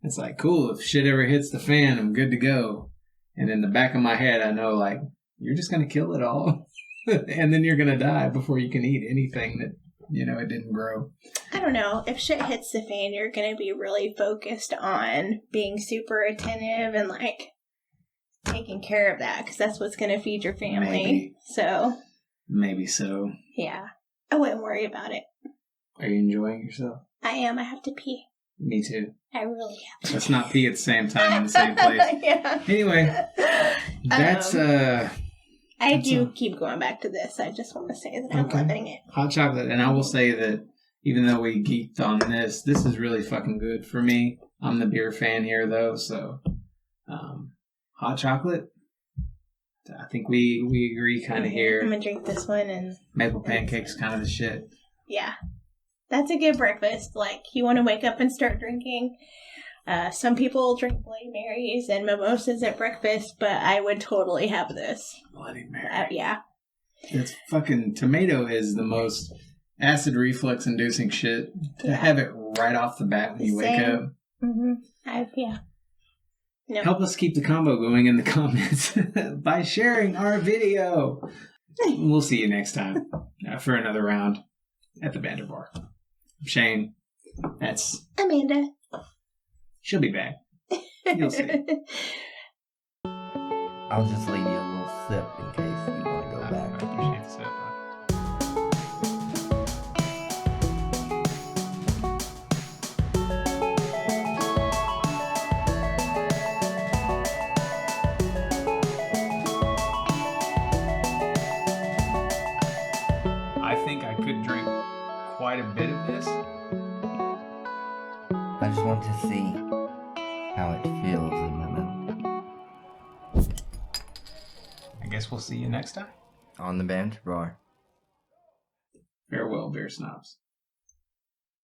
It's like, cool, if shit ever hits the fan, I'm good to go. And in the back of my head, I know, you're just going to kill it all. And then you're going to die before you can eat anything that, it didn't grow. I don't know. If shit hits the fan, you're going to be really focused on being super attentive and, taking care of that. Because that's what's going to feed your family. Maybe. So. Maybe so. Yeah. I wouldn't worry about it. Are you enjoying yourself? I am. I have to pee. Me too. I really have to. Let's not pee at the same time in the same place. Yeah. Anyway, that's I do keep going back to this. I just want to say that I'm loving it. Hot chocolate, and I will say that even though we geeked on this is really fucking good for me. I'm the beer fan here though, so hot chocolate, I think we agree kind of I'm here. gonna drink this one, and Maple Pancake's kind of the shit. yeah, that's a good breakfast. Like, you want to wake up and start drinking. Some people drink Bloody Marys and mimosas at breakfast, but I would totally have this. Bloody Mary. Yeah. It's fucking tomato is the most acid reflux inducing shit. To have it right off the bat when you wake up. Mm-hmm. Yeah. No. Help us keep the combo going in the comments by sharing our video. We'll see you next time for another round at the Banter Bar. I'm Shane. That's Amanda. She'll be back. You'll see. I'll just leave you a little sip in case you want to go back. I appreciate the sip. I think I could drink quite a bit of this. I just want to see how it feels in my mouth. I guess we'll see you next time. On the Banter Bar. Farewell, beer snobs.